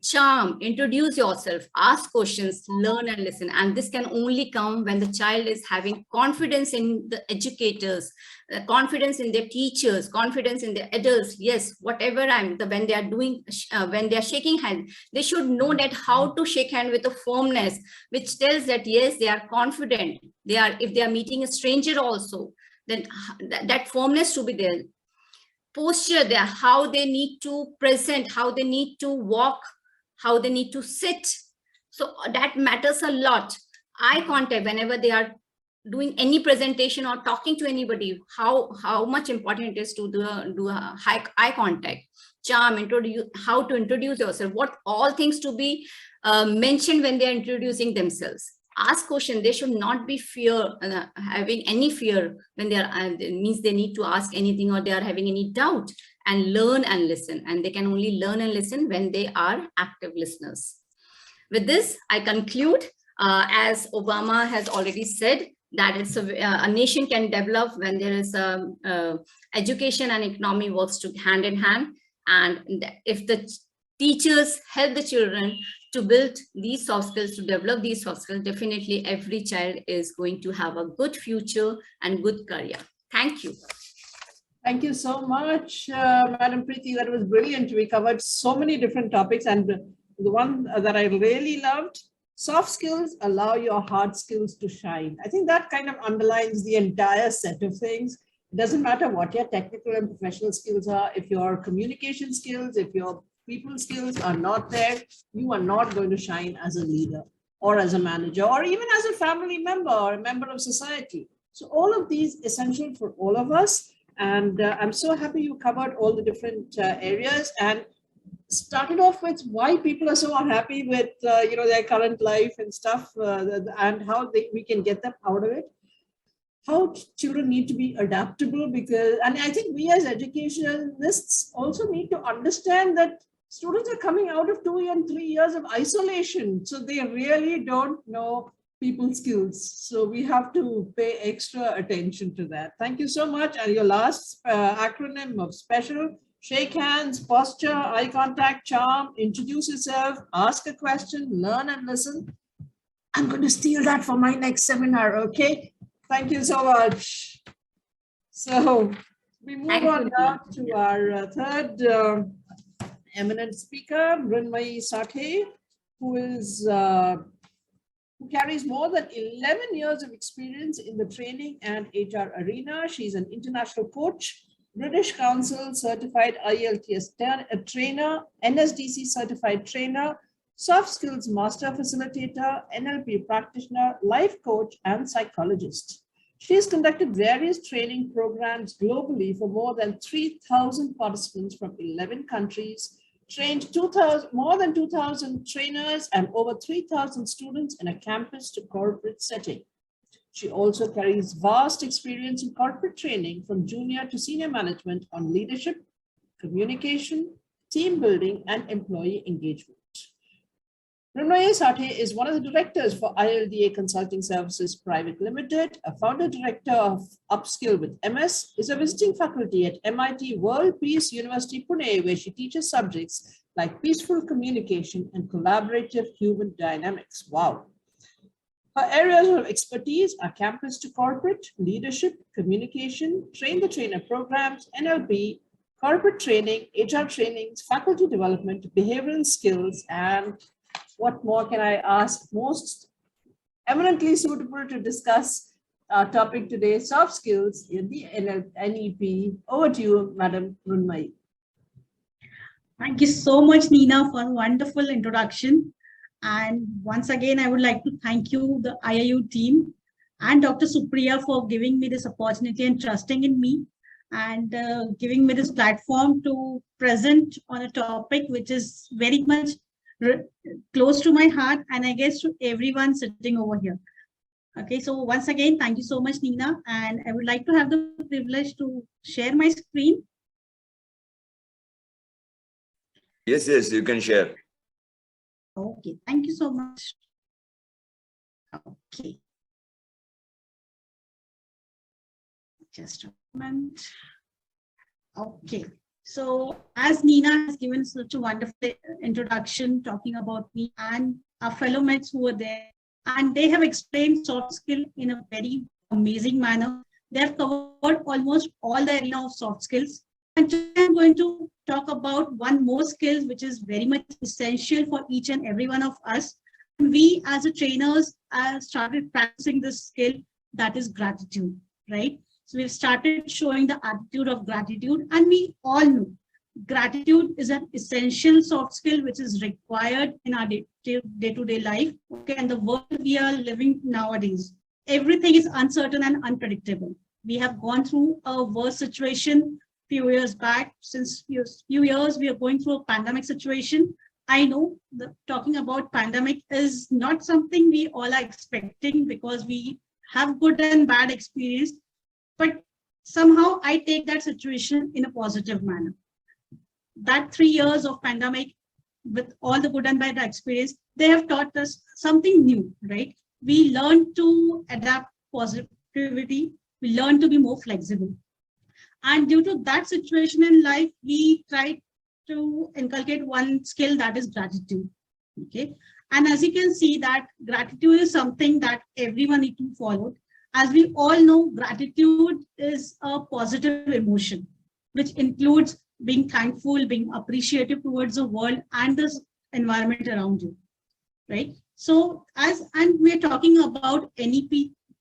charm, introduce yourself, ask questions, learn and listen. And this can only come when the child is having confidence in the educators, confidence in their teachers, confidence in the adults. Yes, whatever when they are doing, when they are shaking hands, they should know that how to shake hand with a firmness, which tells that yes, they are confident. They are, if they are meeting a stranger also, then that firmness to be there. Posture there, how they need to present, how they need to walk, how they need to sit. So that matters a lot. Eye contact, whenever they are doing any presentation or talking to anybody, how much important it is to do a high eye contact. Charm, how to introduce yourself, what all things to be mentioned when they are introducing themselves. Ask question, they should not be having any fear when they are, means they need to ask anything or they are having any doubt. And learn and listen, and they can only learn and listen when they are active listeners. With this, I conclude, as Obama has already said, that it's a nation can develop when there is education and economy works hand in hand. And if the teachers help the children to build these soft skills, to develop these soft skills, definitely every child is going to have a good future and good career. Thank you. Thank you so much, Madam Preeti. That was brilliant. We covered so many different topics, and the one that I really loved, soft skills allow your hard skills to shine. I think that kind of underlines the entire set of things. It doesn't matter what your technical and professional skills are. If your communication skills, if your people skills are not there, you are not going to shine as a leader or as a manager or even as a family member or a member of society. So all of these essential for all of us. And I'm so happy you covered all the different areas. And started off with why people are so unhappy with their current life and stuff, and how we can get them out of it. How children need to be adaptable, because, and I think we as educationists also need to understand that students are coming out of 2 and 3 years of isolation, so they really don't know people skills. So we have to pay extra attention to that. Thank you so much. And your last acronym of special: shake hands, posture, eye contact, charm, introduce yourself, ask a question, learn and listen. I'm going to steal that for my next seminar, okay? Thank you so much. So we move on now to our third eminent speaker, Mrunmayee Sathe, who carries more than 11 years of experience in the training and HR arena. She's an international coach, British Council certified IELTS trainer, NSDC certified trainer, soft skills master facilitator, NLP practitioner, life coach, and psychologist. She has conducted various training programs globally for more than 3,000 participants from 11 countries, trained more than 2,000 trainers and over 3,000 students in a campus to corporate setting. She also carries vast experience in corporate training from junior to senior management on leadership, communication, team building, and employee engagement. Mrunmayee Sathe is one of the directors for ILDA Consulting Services Private Limited, a founder director of Upskill with MS, is a visiting faculty at MIT World Peace University, Pune, where she teaches subjects like peaceful communication and collaborative human dynamics. Wow. Her areas of expertise are campus to corporate, leadership, communication, train the trainer programs, NLP, corporate training, HR trainings, faculty development, behavioral skills, and what more can I ask? Most eminently suitable to discuss our topic today, soft skills in the NEP. Over to you, Madam Mrunmayee. Thank you so much, Nina, for a wonderful introduction. And once again, I would like to thank you, the IIU team, and Dr. Supriya for giving me this opportunity and trusting in me, and giving me this platform to present on a topic which is very much close to my heart, and I guess to everyone sitting over here. Okay, so once again, thank you so much, Nina, and I would like to have the privilege to share my screen. Yes, you can share. Okay, thank you so much. Okay. Just a moment. Okay. So as Nina has given such a wonderful introduction talking about me and our fellow mates who were there, and they have explained soft skill in a very amazing manner. They have covered almost all the area of soft skills. And today I'm going to talk about one more skill which is very much essential for each and every one of us. We as a trainers started practicing this skill, that is gratitude, right? So we've started showing the attitude of gratitude, and we all know gratitude is an essential soft skill which is required in our day-to-day life. Okay, and the world we are living nowadays, everything is uncertain and unpredictable. We have gone through a worse situation few years back. Since few years, we are going through a pandemic situation. I know talking about pandemic is not something we all are expecting because we have good and bad experience. But somehow I take that situation in a positive manner. That 3 years of pandemic, with all the good and bad experience, they have taught us something new, right? We learn to adapt positivity. We learn to be more flexible. And due to that situation in life, we try to inculcate one skill, that is gratitude. Okay. And as you can see that gratitude is something that everyone needs to follow. As we all know, gratitude is a positive emotion, which includes being thankful, being appreciative towards the world and the environment around you, right? So and we're talking about NEP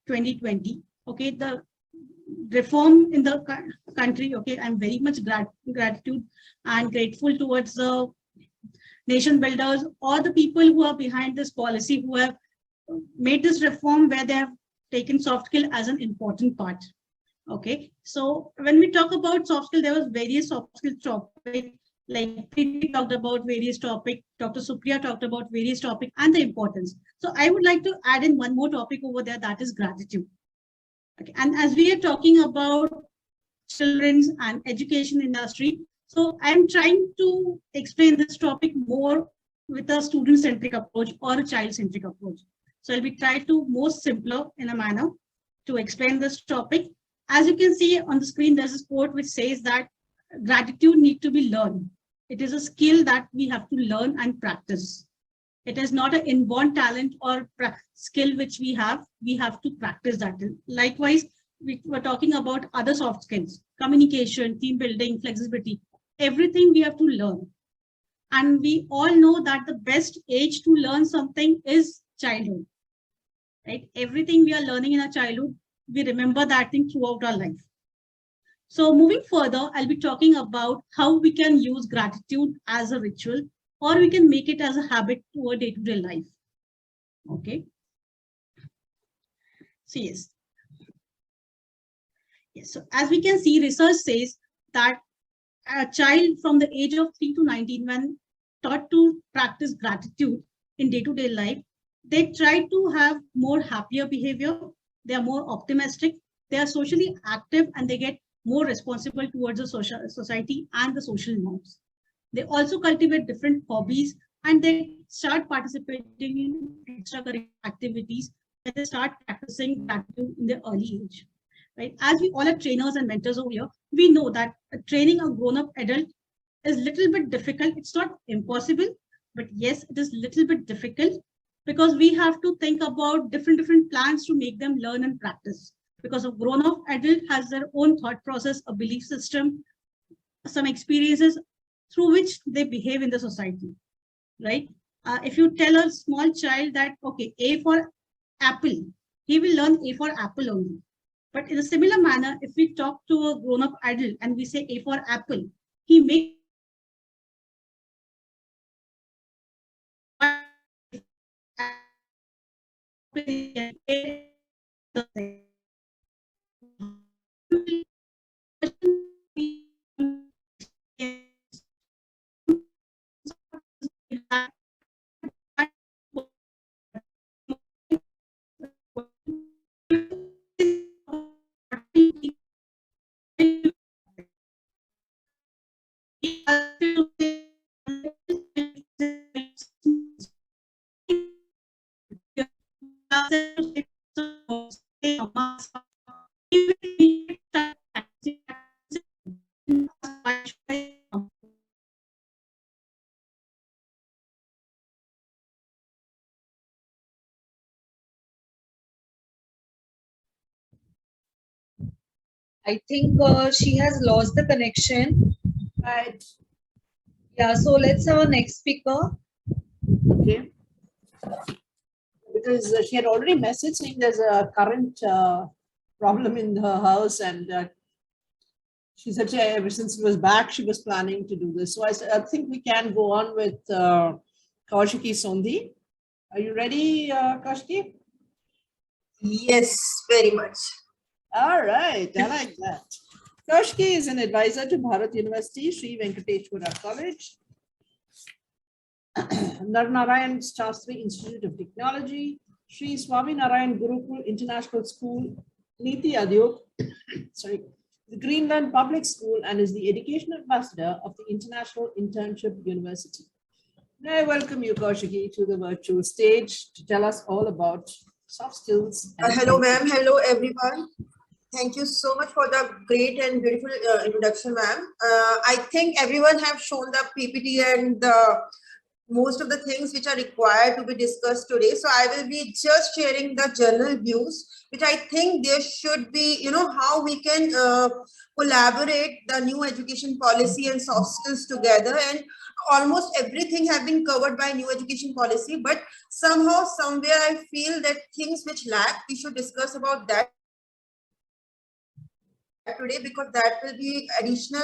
2020, okay, the reform in the country, okay, I'm very much gratitude and grateful towards the nation builders or the people who are behind this policy, who have made this reform where they have taken soft skill as an important part. Okay, so when we talk about soft skill, there was various soft skill topics Like Preeti talked about various topics, Dr. Supriya talked about various topics and the importance. So I would like to add in one more topic over there, that is gratitude. Okay. And as we are talking about children's and education industry, so I'm trying to explain this topic more with a student-centric approach or a child-centric approach. So I'll be trying to most simpler in a manner to explain this topic. As you can see on the screen, there's a quote which says that gratitude needs to be learned. It is a skill that we have to learn and practice. It is not an inborn talent or skill which we have to practice that. Likewise, we were talking about other soft skills, communication, team building, flexibility, everything we have to learn. And we all know that the best age to learn something is childhood, right? Everything we are learning in our childhood, we remember that thing throughout our life. So moving further, I'll be talking about how we can use gratitude as a ritual, or we can make it as a habit to our day-to-day life. Okay. So yes. Yes. So as we can see, research says that a child from the age of 3 to 19, when taught to practice gratitude in day-to-day life, they try to have more happier behavior. They are more optimistic. They are socially active, and they get more responsible towards the society and the social norms. They also cultivate different hobbies, and they start participating in extracurricular activities, and they start practicing gratitude in their early age. Right? As we all are trainers and mentors over here, we know that training a grown-up adult is a little bit difficult. It's not impossible, but yes, it is a little bit difficult because we have to think about different plans to make them learn and practice. Because a grown-up adult has their own thought process, a belief system, some experiences through which they behave in the society, right? If you tell a small child that, okay, A for apple, he will learn A for apple only. But in a similar manner, if we talk to a grown-up adult and we say A for apple, he may I think she has lost the connection. Right. Yeah, so let's have our next speaker. Okay. Because she had already messaged saying there's a current problem in her house, and she said ever since she was back, she was planning to do this. So I said, I think we can go on with Kaushiki Sondhi. Are you ready, Kaushiki? Yes, very much. All right, I like that. Kaushiki is an advisor to Bharat University, Sri Venkateshwara College, Narnarayan Shastri Institute of Technology, Sri Swami Narayan Gurukul International School, Niti Adyog, sorry, the Greenland Public School, and is the Education Ambassador of the International Internship University. May I welcome you, Kaushiki, to the virtual stage to tell us all about soft skills. Hello, ma'am. Hello, everyone. Thank you so much for the great and beautiful introduction, ma'am. I think everyone have shown the PPT and most of the things which are required to be discussed today. So I will be just sharing the general views, which I think there should be, how we can collaborate the new education policy and soft skills together. And almost everything have been covered by new education policy, but somehow, somewhere I feel that things which lack, we should discuss about that today, because that will be additional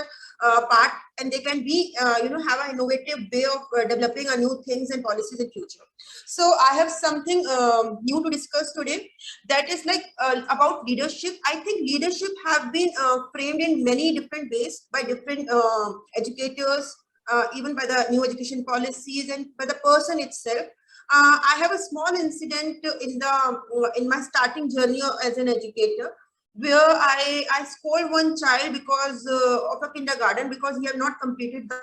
part, and they can be have an innovative way of developing a new things and policies in future. So I have something new to discuss today, that is like about leadership. I think leadership have been framed in many different ways by different educators, even by the new education policies and by the person itself. I have a small incident in my starting journey as an educator, where I scolded one child because of a kindergarten, because he had not completed the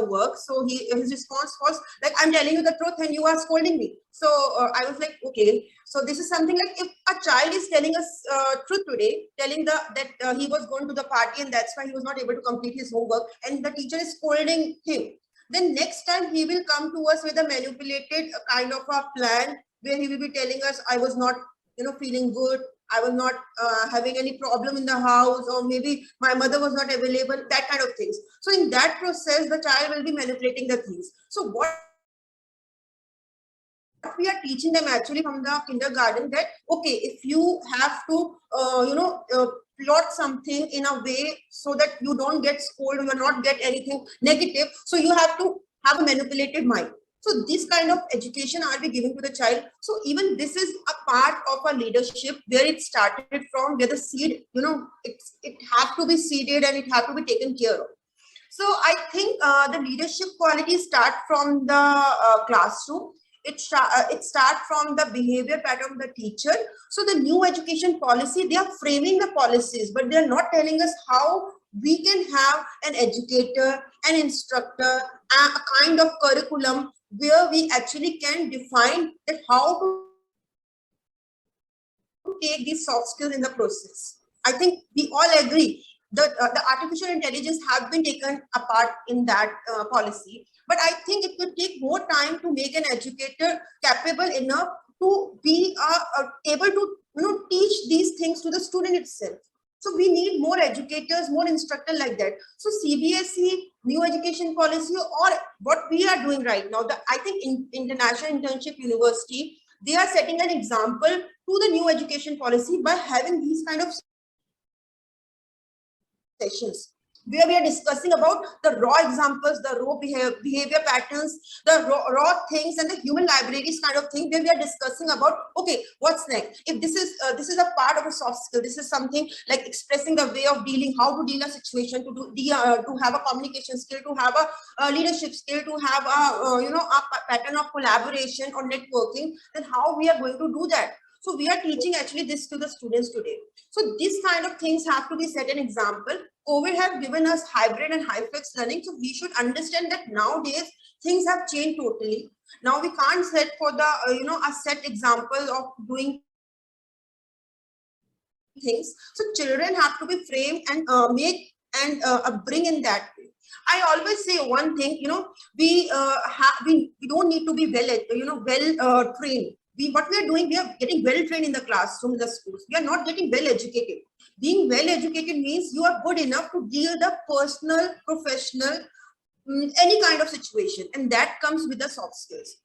work. So his response was like, I'm telling you the truth and you are scolding me. So I was like, okay, so this is something like, if a child is telling us truth today, telling that he was going to the party and that's why he was not able to complete his homework, and the teacher is scolding him, then next time he will come to us with a manipulated kind of a plan, where he will be telling us, I was not feeling good, I was not having any problem in the house, or maybe my mother was not available, that kind of things. So in that process, the child will be manipulating the things. So what we are teaching them actually from the kindergarten, that okay, if you have to plot something in a way so that you don't get scolded, you will not get anything negative, so you have to have a manipulated mind. So this kind of education are we giving to the child. So even this is a part of a leadership, where it started from, where the seed, it have to be seeded and it have to be taken care of. So I think the leadership qualities start from the classroom. It starts from the behavior pattern of the teacher. So the new education policy, they are framing the policies, but they are not telling us how we can have an educator, an instructor, a kind of curriculum where we actually can define that how to take these soft skills in the process. I think we all agree that the artificial intelligence have been taken apart in that policy, but I think it will take more time to make an educator capable enough to be able to teach these things to the student itself. So we need more educators, more instructors like that. So CBSE, new education policy, or what we are doing right now, I think International Internship University, they are setting an example to the new education policy by having these kind of sessions, where we are discussing about the raw examples, the raw behavior patterns, the raw things, and the human libraries kind of thing, where we are discussing about, okay, what's next? If this is a part of a soft skill, this is something like expressing the way of dealing, how to deal a situation, to have a communication skill, to have a leadership skill, to have a pattern of collaboration or networking, then how we are going to do that? So we are teaching actually this to the students today. So these kind of things have to be set an example. COVID have given us hybrid and high-flex learning. So we should understand that nowadays things have changed totally. Now we can't set for the, a set example of doing things. So children have to be framed and bring in that way. I always say one thing, we don't need to be well trained. What we are doing, we are getting well trained in the classroom, in the schools. We are not getting well educated. Being well educated means you are good enough to deal the personal, professional, any kind of situation, and that comes with the soft skills.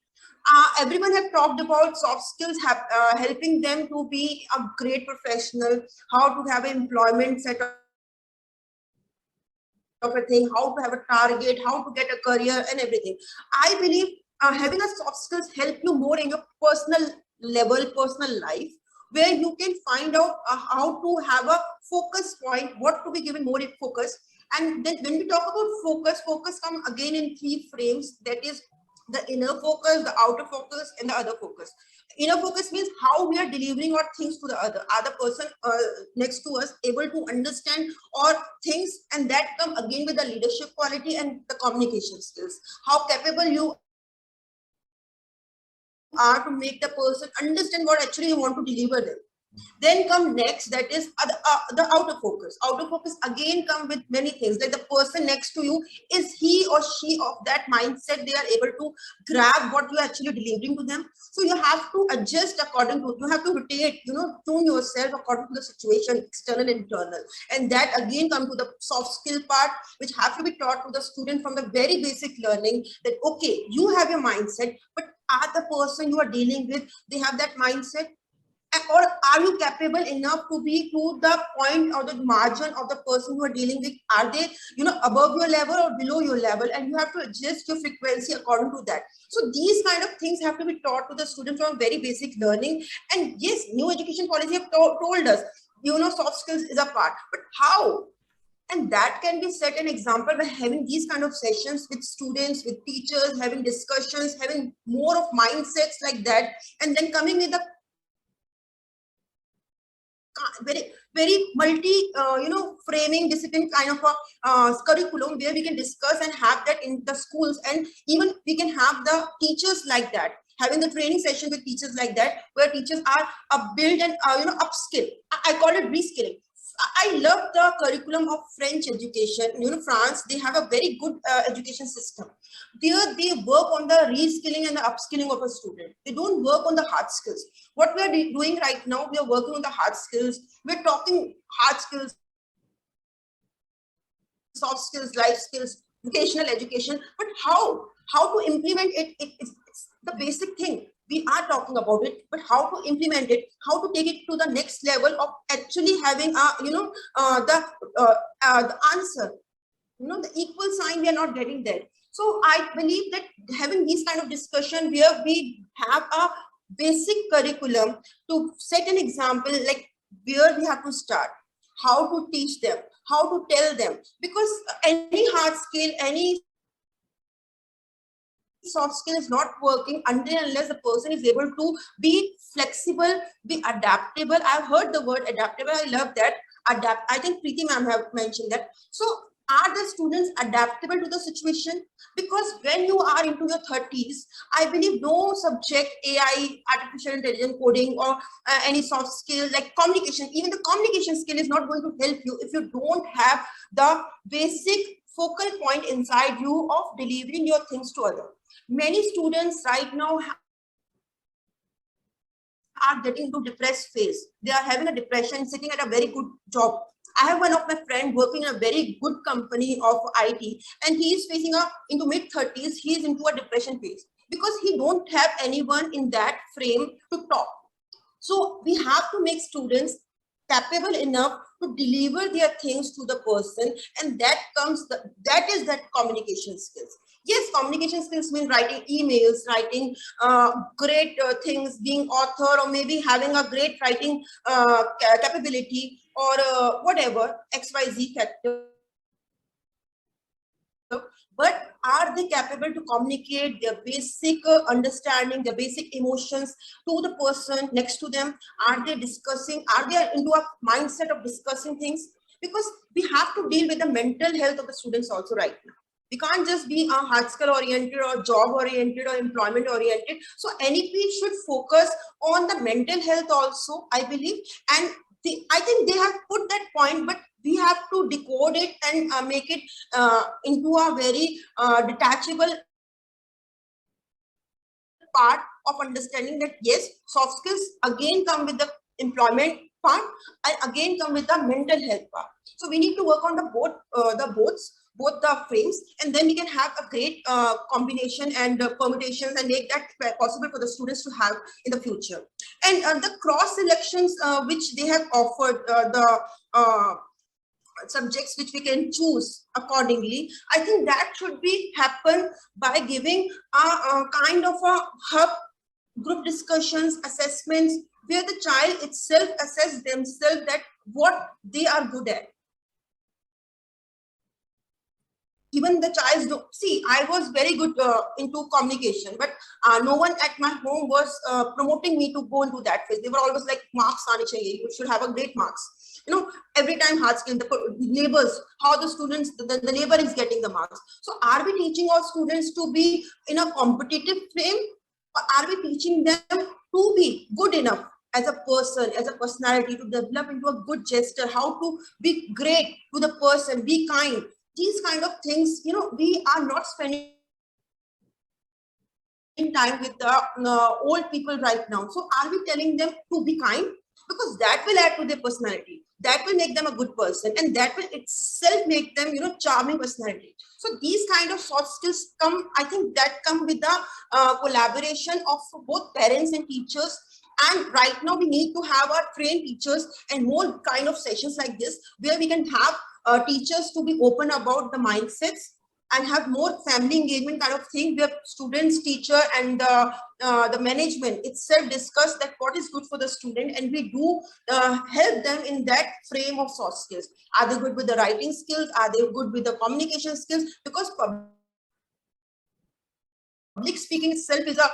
Everyone have talked about soft skills helping them to be a great professional, how to have an employment set of a thing, how to have a target, how to get a career and everything. I believe having a soft skills help you more in your personal level, personal life, where you can find out how to have a focus point, what to be given more in focus. And then when we talk about focus come again in 3 frames, that is the inner focus, the outer focus, and the other focus. Inner focus means how we are delivering our things to the other person next to us, able to understand our things, and that come again with the leadership quality and the communication skills. How capable you are to make the person understand what actually you want to deliver them. Then come next, that is the outer focus. Outer focus again come with many things, like the person next to you, is he or she of that mindset, they are able to grab what you are actually delivering to them. So you have to adjust according to, you have to rotate, tune yourself according to the situation, external, internal. And that again come to the soft skill part, which have to be taught to the student from the very basic learning, that okay, you have your mindset, but are the person you are dealing with, they have that mindset? Or are you capable enough to be to the point or the margin of the person you are dealing with? Are they, above your level or below your level? And you have to adjust your frequency according to that. So these kind of things have to be taught to the students from very basic learning. And yes, new education policy have told us, soft skills is a part, but how? And that can be set an example by having these kind of sessions with students, with teachers, having discussions, having more of mindsets like that, and then coming with a very multi framing discipline kind of a curriculum where we can discuss and have that in the schools, and even we can have the teachers like that, having the training session with teachers like that, where teachers are build and upskill. I call it reskilling. I love the curriculum of French education. France, they have a very good education system. There they work on the reskilling and the upskilling of a student. They don't work on the hard skills. What we are doing right now, we are working on the hard skills. We're talking hard skills, soft skills, life skills, vocational education. But how to implement it? It's the basic thing. We are talking about it, but how to implement it, how to take it to the next level of actually having the answer, the equal sign, we are not getting there. So I believe that having these kind of discussion where we have a basic curriculum to set an example, like where we have to start, how to teach them, how to tell them, because any hard skill, any soft skill is not working until and unless the person is able to be flexible, be adaptable. I've heard the word adaptable. I love that. Adapt. I think Preeti ma'am have mentioned that. So are the students adaptable to the situation? Because when you are into your 30s, I believe no subject, AI, artificial intelligence, coding, or any soft skill like communication, even the communication skill is not going to help you if you don't have the basic focal point inside you of delivering your things to others. Many students right now are getting into depressed phase. They are having a depression, sitting at a very good job. I have one of my friends working in a very good company of IT, and he is facing into mid-30s. He is into a depression phase because he don't have anyone in that frame to talk. So we have to make students capable enough to deliver their things to the person, and that is that communication skills. Yes, communication skills mean writing emails, writing great things, being author, or maybe having a great writing capability, or whatever, XYZ factor. But are they capable to communicate their basic understanding, their basic emotions to the person next to them? Are they discussing, are they into a mindset of discussing things? Because we have to deal with the mental health of the students also right now. We can't just be a hard skill oriented or job oriented or employment oriented. So NEP should focus on the mental health also, I believe. And I think they have put that point, but we have to decode it and make it into a very detachable part of understanding that yes, soft skills again come with the employment part and again come with the mental health part. So we need to work on both the frames, and then we can have a great combination and permutations and make that possible for the students to have in the future. And the cross selections which they have offered, the subjects which we can choose accordingly, I think that should be happen by giving a kind of a hub, group discussions, assessments, where the child itself assess themselves that what they are good at. Even the child do see, I was very good into communication, but no one at my home was promoting me to go into that phase. They were always like, marks aane chahiye, you should have a great marks. Every time hard skill, the neighbors, how the students, the neighbor is getting the marks. So are we teaching our students to be in a competitive frame, or are we teaching them to be good enough as a person, as a personality, to develop into a good gesture, how to be great to the person, be kind? These kind of things, we are not spending time with the old people right now. So are we telling them to be kind? Because that will add to their personality. That will make them a good person, and that will itself make them, charming personality. So these kind of soft skills come, I think that come with the collaboration of both parents and teachers. And right now we need to have our trained teachers and more kind of sessions like this, where we can have teachers to be open about the mindsets, and have more family engagement kind of thing where students, teacher, and the management itself discuss that what is good for the student, and we do help them in that frame of soft skills. Are they good with the writing skills? Are they good with the communication skills? Because public speaking itself is a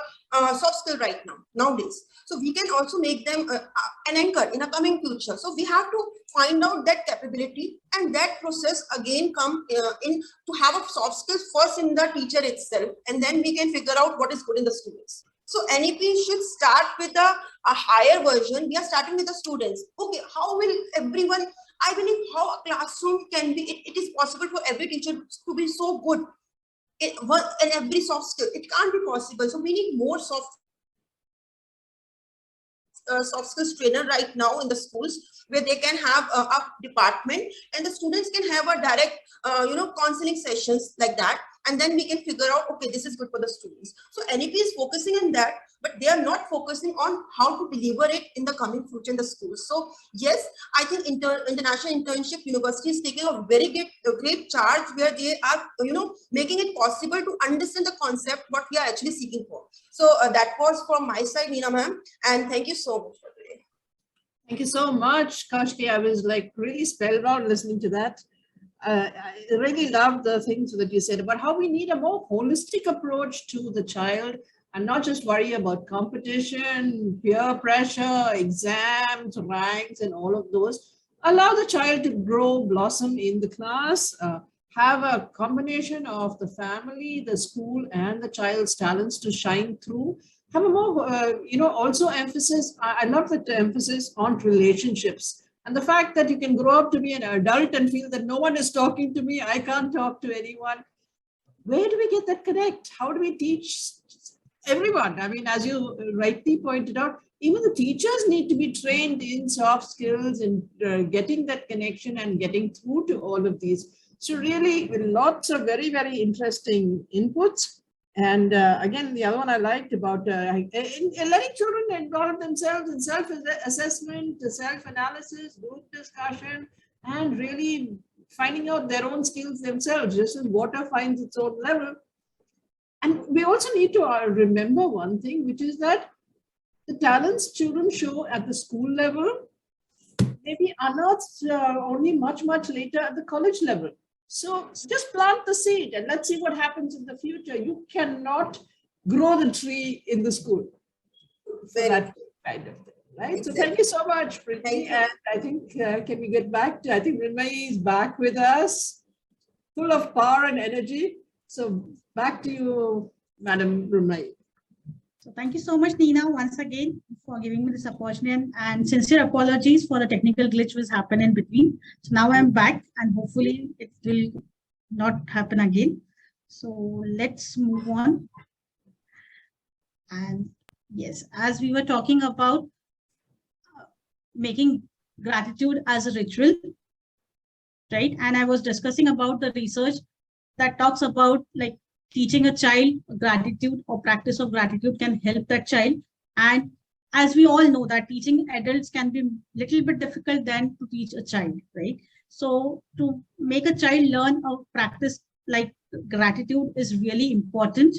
soft skill right now, nowadays. So we can also make them an anchor in a coming future. So we have to find out that capability, and that process again come in to have a soft skills first in the teacher itself, and then we can figure out what is good in the students. So NEP should start with a higher version. We are starting with the students. Okay, how will everyone, I believe how a classroom can be, it is possible for every teacher to be so good in every soft skill. It can't be possible. So we need more soft skills trainer right now in the schools, where they can have a department and the students can have a direct counseling sessions like that, and then we can figure out, okay, this is good for the students. So NEP is focusing on that, but they are not focusing on how to deliver it in the coming future in the schools. So yes, I think International Internship University is taking a very great charge, where they are making it possible to understand the concept what we are actually seeking for. So that was from my side, Neena ma'am, and thank you so much for today. Thank you so much, Kashki. I was like really spellbound listening to that. I really loved the things that you said about how we need a more holistic approach to the child, and not just worry about competition, peer pressure, exams, ranks, and all of those. Allow the child to grow, blossom in the class, have a combination of the family, the school, and the child's talents to shine through. Have a more, also emphasis, I love that emphasis on relationships. And the fact that you can grow up to be an adult and feel that no one is talking to me, I can't talk to anyone. Where do we get that connect? How do we teach everyone? I mean, as you rightly pointed out, even the teachers need to be trained in soft skills and getting that connection and getting through to all of these. So really lots of very, very interesting inputs. And again, the other one I liked about letting children involve themselves in self-assessment, self-analysis, group discussion, and really finding out their own skills themselves, just as water finds its own level. And we also need to remember one thing, which is that the talents children show at the school level may be unearthed only much, much later at the college level. So just plant the seed and let's see what happens in the future. You cannot grow the tree in the school. So that kind of thing, right? So thank you so much, Priti. And I think, can we get back to, I think Rinmay is back with us, full of power and energy. So back to you, Madam Rinmay. So thank you so much, Neena, once again for giving me this opportunity, and sincere apologies for the technical glitch which happened in between. So now I'm back and hopefully it will not happen again. So let's move on. And yes, as we were talking about making gratitude as a ritual, right? And I was discussing about the research that talks about like teaching a child gratitude or practice of gratitude can help that child. And as we all know that teaching adults can be a little bit difficult than to teach a child, right? So to make a child learn or practice like gratitude is really important,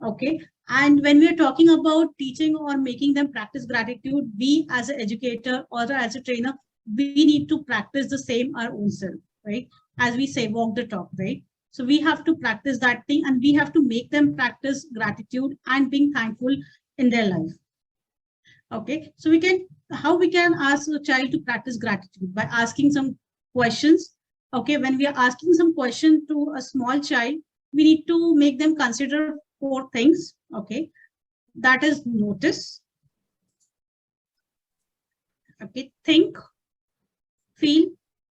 okay? And when we're talking about teaching or making them practice gratitude, we as an educator or as a trainer, we need to practice the same our own self, right? As we say, walk the talk, right? So we have to practice that thing, and we have to make them practice gratitude and being thankful in their life. Okay, so how we can ask a child to practice gratitude? By asking some questions. Okay, when we are asking some question to a small child, we need to make them consider 4 things. Okay, that is notice. Okay, think, feel,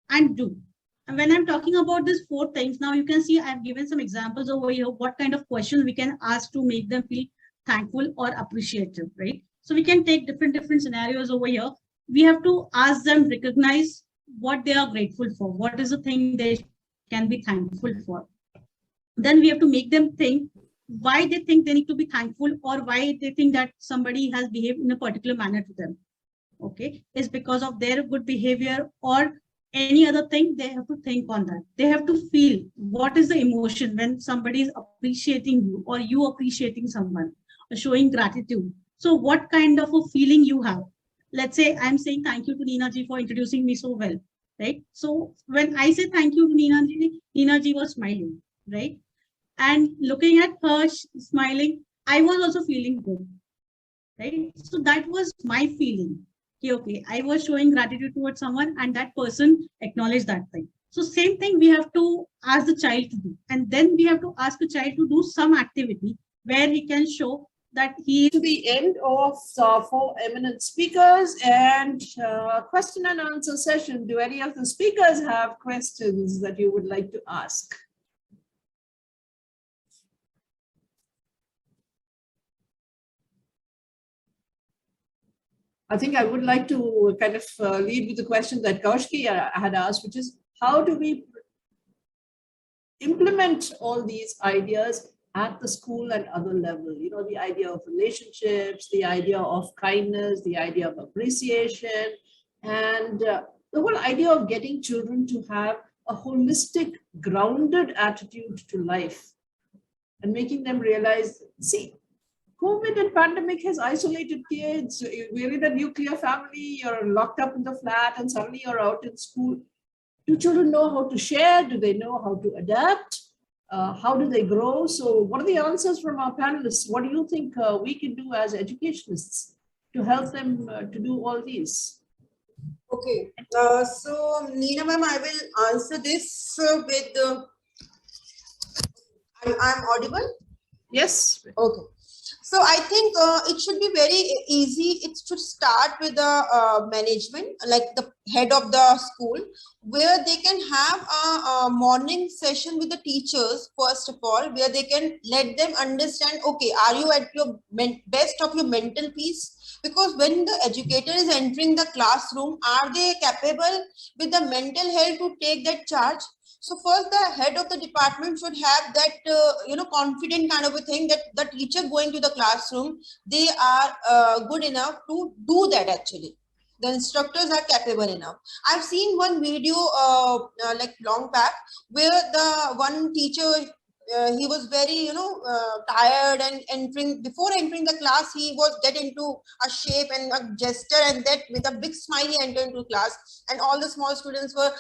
and do. And when I'm talking about these 4 things, now you can see I've given some examples over here, what kind of questions we can ask to make them feel thankful or appreciative, right? So we can take different scenarios over here. We have to ask them, recognize what they are grateful for. What is the thing they can be thankful for? Then we have to make them think why they think they need to be thankful, or why they think that somebody has behaved in a particular manner to them. Okay, is because of their good behavior, or any other thing, they have to think on that. They have to feel what is the emotion when somebody is appreciating you or you appreciating someone or showing gratitude. So what kind of a feeling you have? Let's say I'm saying thank you to Neena ji for introducing me so well, right? So when I say thank you to Neena ji was smiling, right? And looking at her smiling, I was also feeling good, right? So that was my feeling. Okay, I was showing gratitude towards someone and that person acknowledged that thing. So same thing we have to ask the child to do. And then we have to ask the child to do some activity where he can show that he To the end of 4 eminent speakers and question and answer session. Do any of the speakers have questions that you would like to ask? I think I would like to kind of lead with the question that Kaushki had asked, which is how do we implement all these ideas at the school and other level? You know, the idea of relationships, the idea of kindness, the idea of appreciation, and the whole idea of getting children to have a holistic, grounded attitude to life and making them realize, see, COVID and pandemic has isolated kids. We're in a nuclear family, you're locked up in the flat and suddenly you're out in school. Do children know how to share? Do they know how to adapt? How do they grow? So what are the answers from our panelists? What do you think we can do as educationists to help them to do all these? Okay, so Neena ma'am, I will answer this with, I'm audible? Yes. Okay. So I think it should be very easy. It should start with the management, like the head of the school, where they can have a morning session with the teachers, first of all, where they can let them understand, okay, are you at your best of your mental peace? Because when the educator is entering the classroom, are they capable with the mental health to take that charge? So first, the head of the department should have that, confident kind of a thing that the teacher going to the classroom, they are good enough to do that actually. The instructors are capable enough. I've seen one video like long back where the one teacher, he was very, tired and before entering the class, he was get into a shape and a gesture and that with a big smile he entered into class and all the small students were,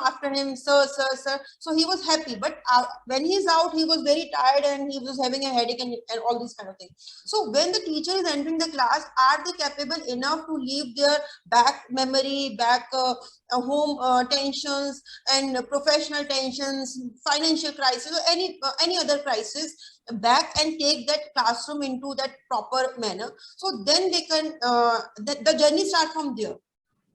after him, sir, sir, sir. So he was happy, but when he's out, he was very tired and he was having a headache and all these kind of things. So when the teacher is entering the class, are they capable enough to leave their back memory, back home tensions and professional tensions, financial crisis, or any other crisis back and take that classroom into that proper manner? So then they can, the journey start from there.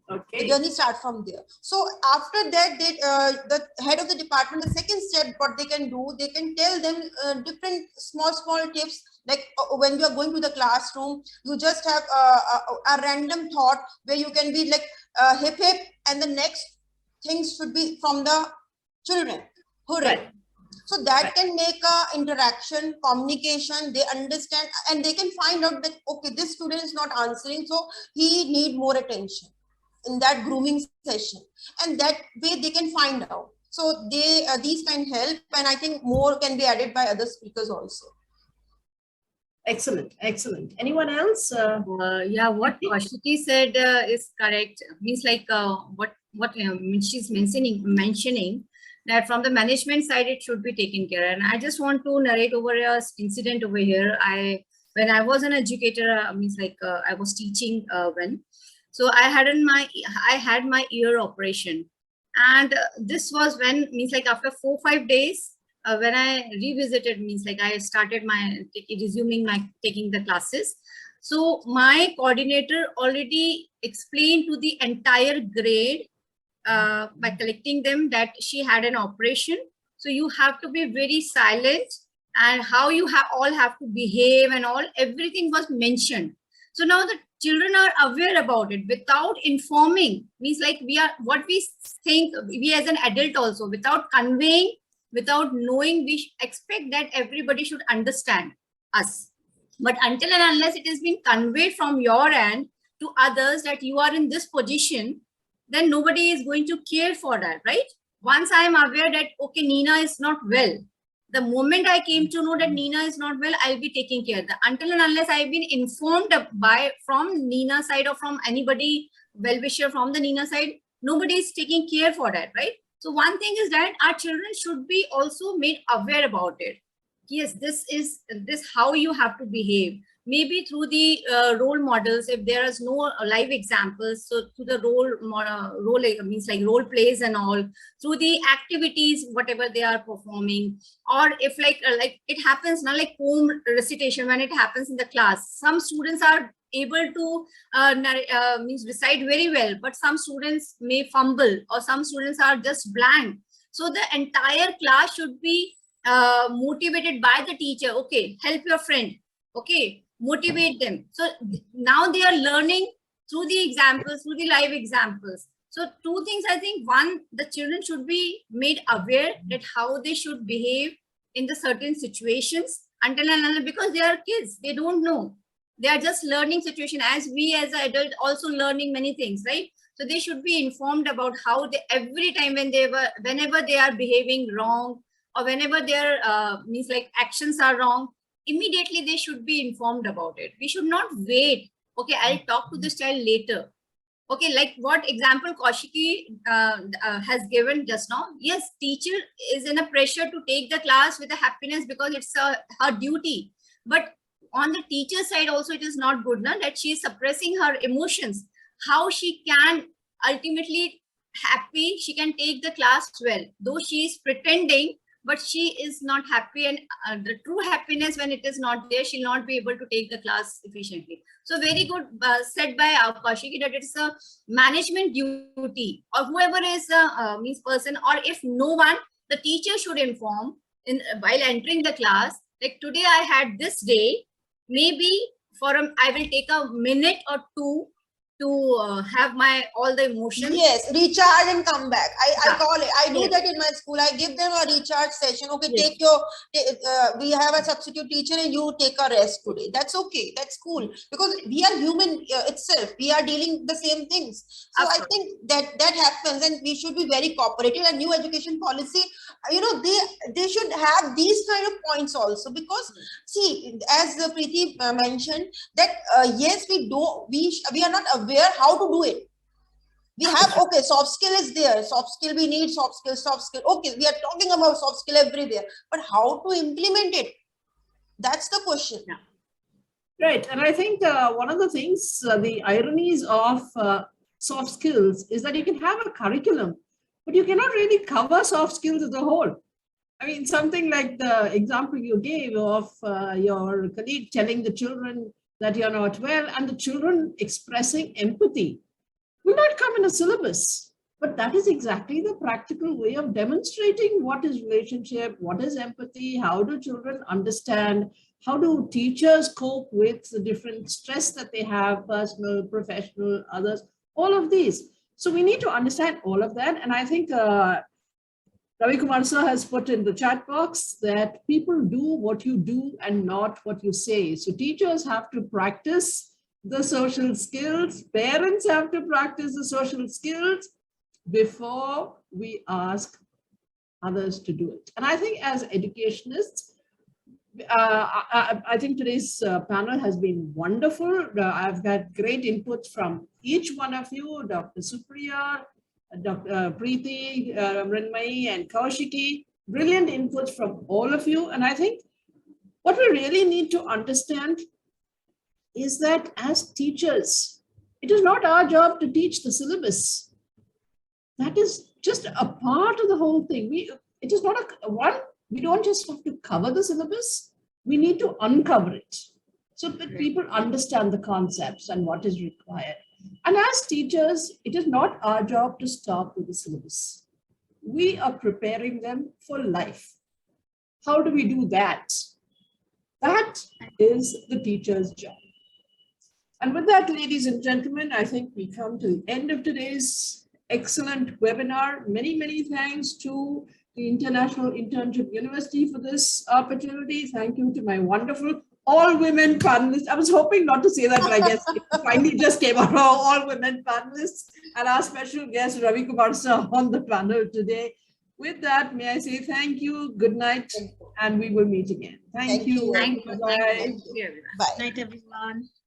Okay. The journey start from there. So after that, they, the head of the department, the second step, what they can do, they can tell them different small tips. Like when you are going to the classroom, you just have a random thought where you can be like hip hip, and the next things should be from the children. Hooray! Right. So that can make a interaction, communication, they understand, and they can find out that, okay, this student is not answering, so he need more attention in that grooming session, and that way they can find out. So they these can help, and I think more can be added by other speakers also. Excellent, excellent. Anyone else? Yeah, what Ashiti said is correct. Means like what she's mentioning that from the management side it should be taken care. And I just want to narrate over a incident over here. When I was an educator, means like I was teaching when. So I had my ear operation, and this was when, means like after 4-5 days, when I revisited, means like I started taking the classes. So my coordinator already explained to the entire grade by collecting them that she had an operation. So you have to be very silent, and how you all have to behave and all, everything was mentioned. So now the children are aware about it without informing. Means like what we think, we as an adult also, without conveying, without knowing, we expect that everybody should understand us. But until and unless it has been conveyed from your end to others that you are in this position, then nobody is going to care for that, right? Once I am aware that, okay, Nina is not well, the moment I came to know that Nina is not well, I'll be taking care of that. Until and unless I've been informed from Nina's side or from anybody, well-wisher from the Nina side, nobody is taking care for that, right? So one thing is that our children should be also made aware about it. Yes, this how you have to behave. Maybe through the role models, if there is no live examples, so through the means like role plays and all, through the activities, whatever they are performing, or if like it happens now, like poem recitation, when it happens in the class, some students are able to means recite very well, but some students may fumble, or some students are just blank. So the entire class should be motivated by the teacher. Okay, help your friend. Okay, motivate them. So now they are learning through the examples, through the live examples. So two things, I think. One, the children should be made aware that how they should behave in the certain situations, until and unless, because they are kids, they don't know. They are just learning situation, as we as an adult also learning many things, right? So they should be informed about how they, every time whenever they are behaving wrong, or whenever their means like actions are wrong, immediately they should be informed about it. We should not wait. Okay, I'll talk to this child later. Okay, like what example Kaushiki has given just now. Yes, teacher is in a pressure to take the class with a happiness because it's her duty. But on the teacher side also, it is not good now that she is suppressing her emotions. How she can ultimately happy, she can take the class well, though she is pretending, but she is not happy, and the true happiness, when it is not there, she'll not be able to take the class efficiently. So very good said by Kaushiki that it's a management duty, or whoever is the means person, or if no one, the teacher should inform while entering the class, like today I had this day, maybe I will take a minute or two to have my all the emotions. Yes, recharge and come back. I call it. I do that in my school. I give them a recharge session. Okay, Yes. take your. We have a substitute teacher, and you take a rest today. That's okay. That's cool, because we are human itself. We are dealing the same things. So I think that happens, and we should be very cooperative. And new education policy, they should have these kind of points also, because see, as Preeti mentioned, that yes, we are not aware how to do it. We have, okay, soft skill is there, soft skill, we need soft skill. Okay, we are talking about soft skill everywhere, but how to implement it? That's the question. Yeah. Right, and I think one of the things, the ironies of soft skills is that you can have a curriculum, but you cannot really cover soft skills as a whole. I mean, something like the example you gave of your colleague telling the children that you're not well, and the children expressing empathy will not come in a syllabus. But that is exactly the practical way of demonstrating what is relationship, what is empathy, how do children understand, how do teachers cope with the different stress that they have, personal, professional, others, all of these. So we need to understand all of that. And I think Ravi Kumar sir has put in the chat box that people do what you do and not what you say. So teachers have to practice the social skills, parents have to practice the social skills before we ask others to do it. And I think as educationists, I think today's panel has been wonderful. I've had great input from each one of you, Dr. Supriya, Dr. Preeti, Mrinmayi, and Kaushiki. Brilliant inputs from all of you. And I think what we really need to understand is that as teachers, it is not our job to teach the syllabus. That is just a part of the whole thing. It is not we don't just have to cover the syllabus, we need to uncover it so that people understand the concepts and what is required. And as teachers, it is not our job to stop with the syllabus. We are preparing them for life. How do we do that? That is the teacher's job. And with that, ladies and gentlemen, I think we come to the end of today's excellent webinar. Many, many thanks to the International Internship University for this opportunity. Thank you to my wonderful all-women panelists. I was hoping not to say that, but I guess it finally just came out, all-women panelists. and our special guest, Ravi Kumar sir, on the panel today. With that, may I say thank you, good night, and we will meet again. Thank you. Thank you. Bye. Thank you, everyone. Bye. Night, everyone.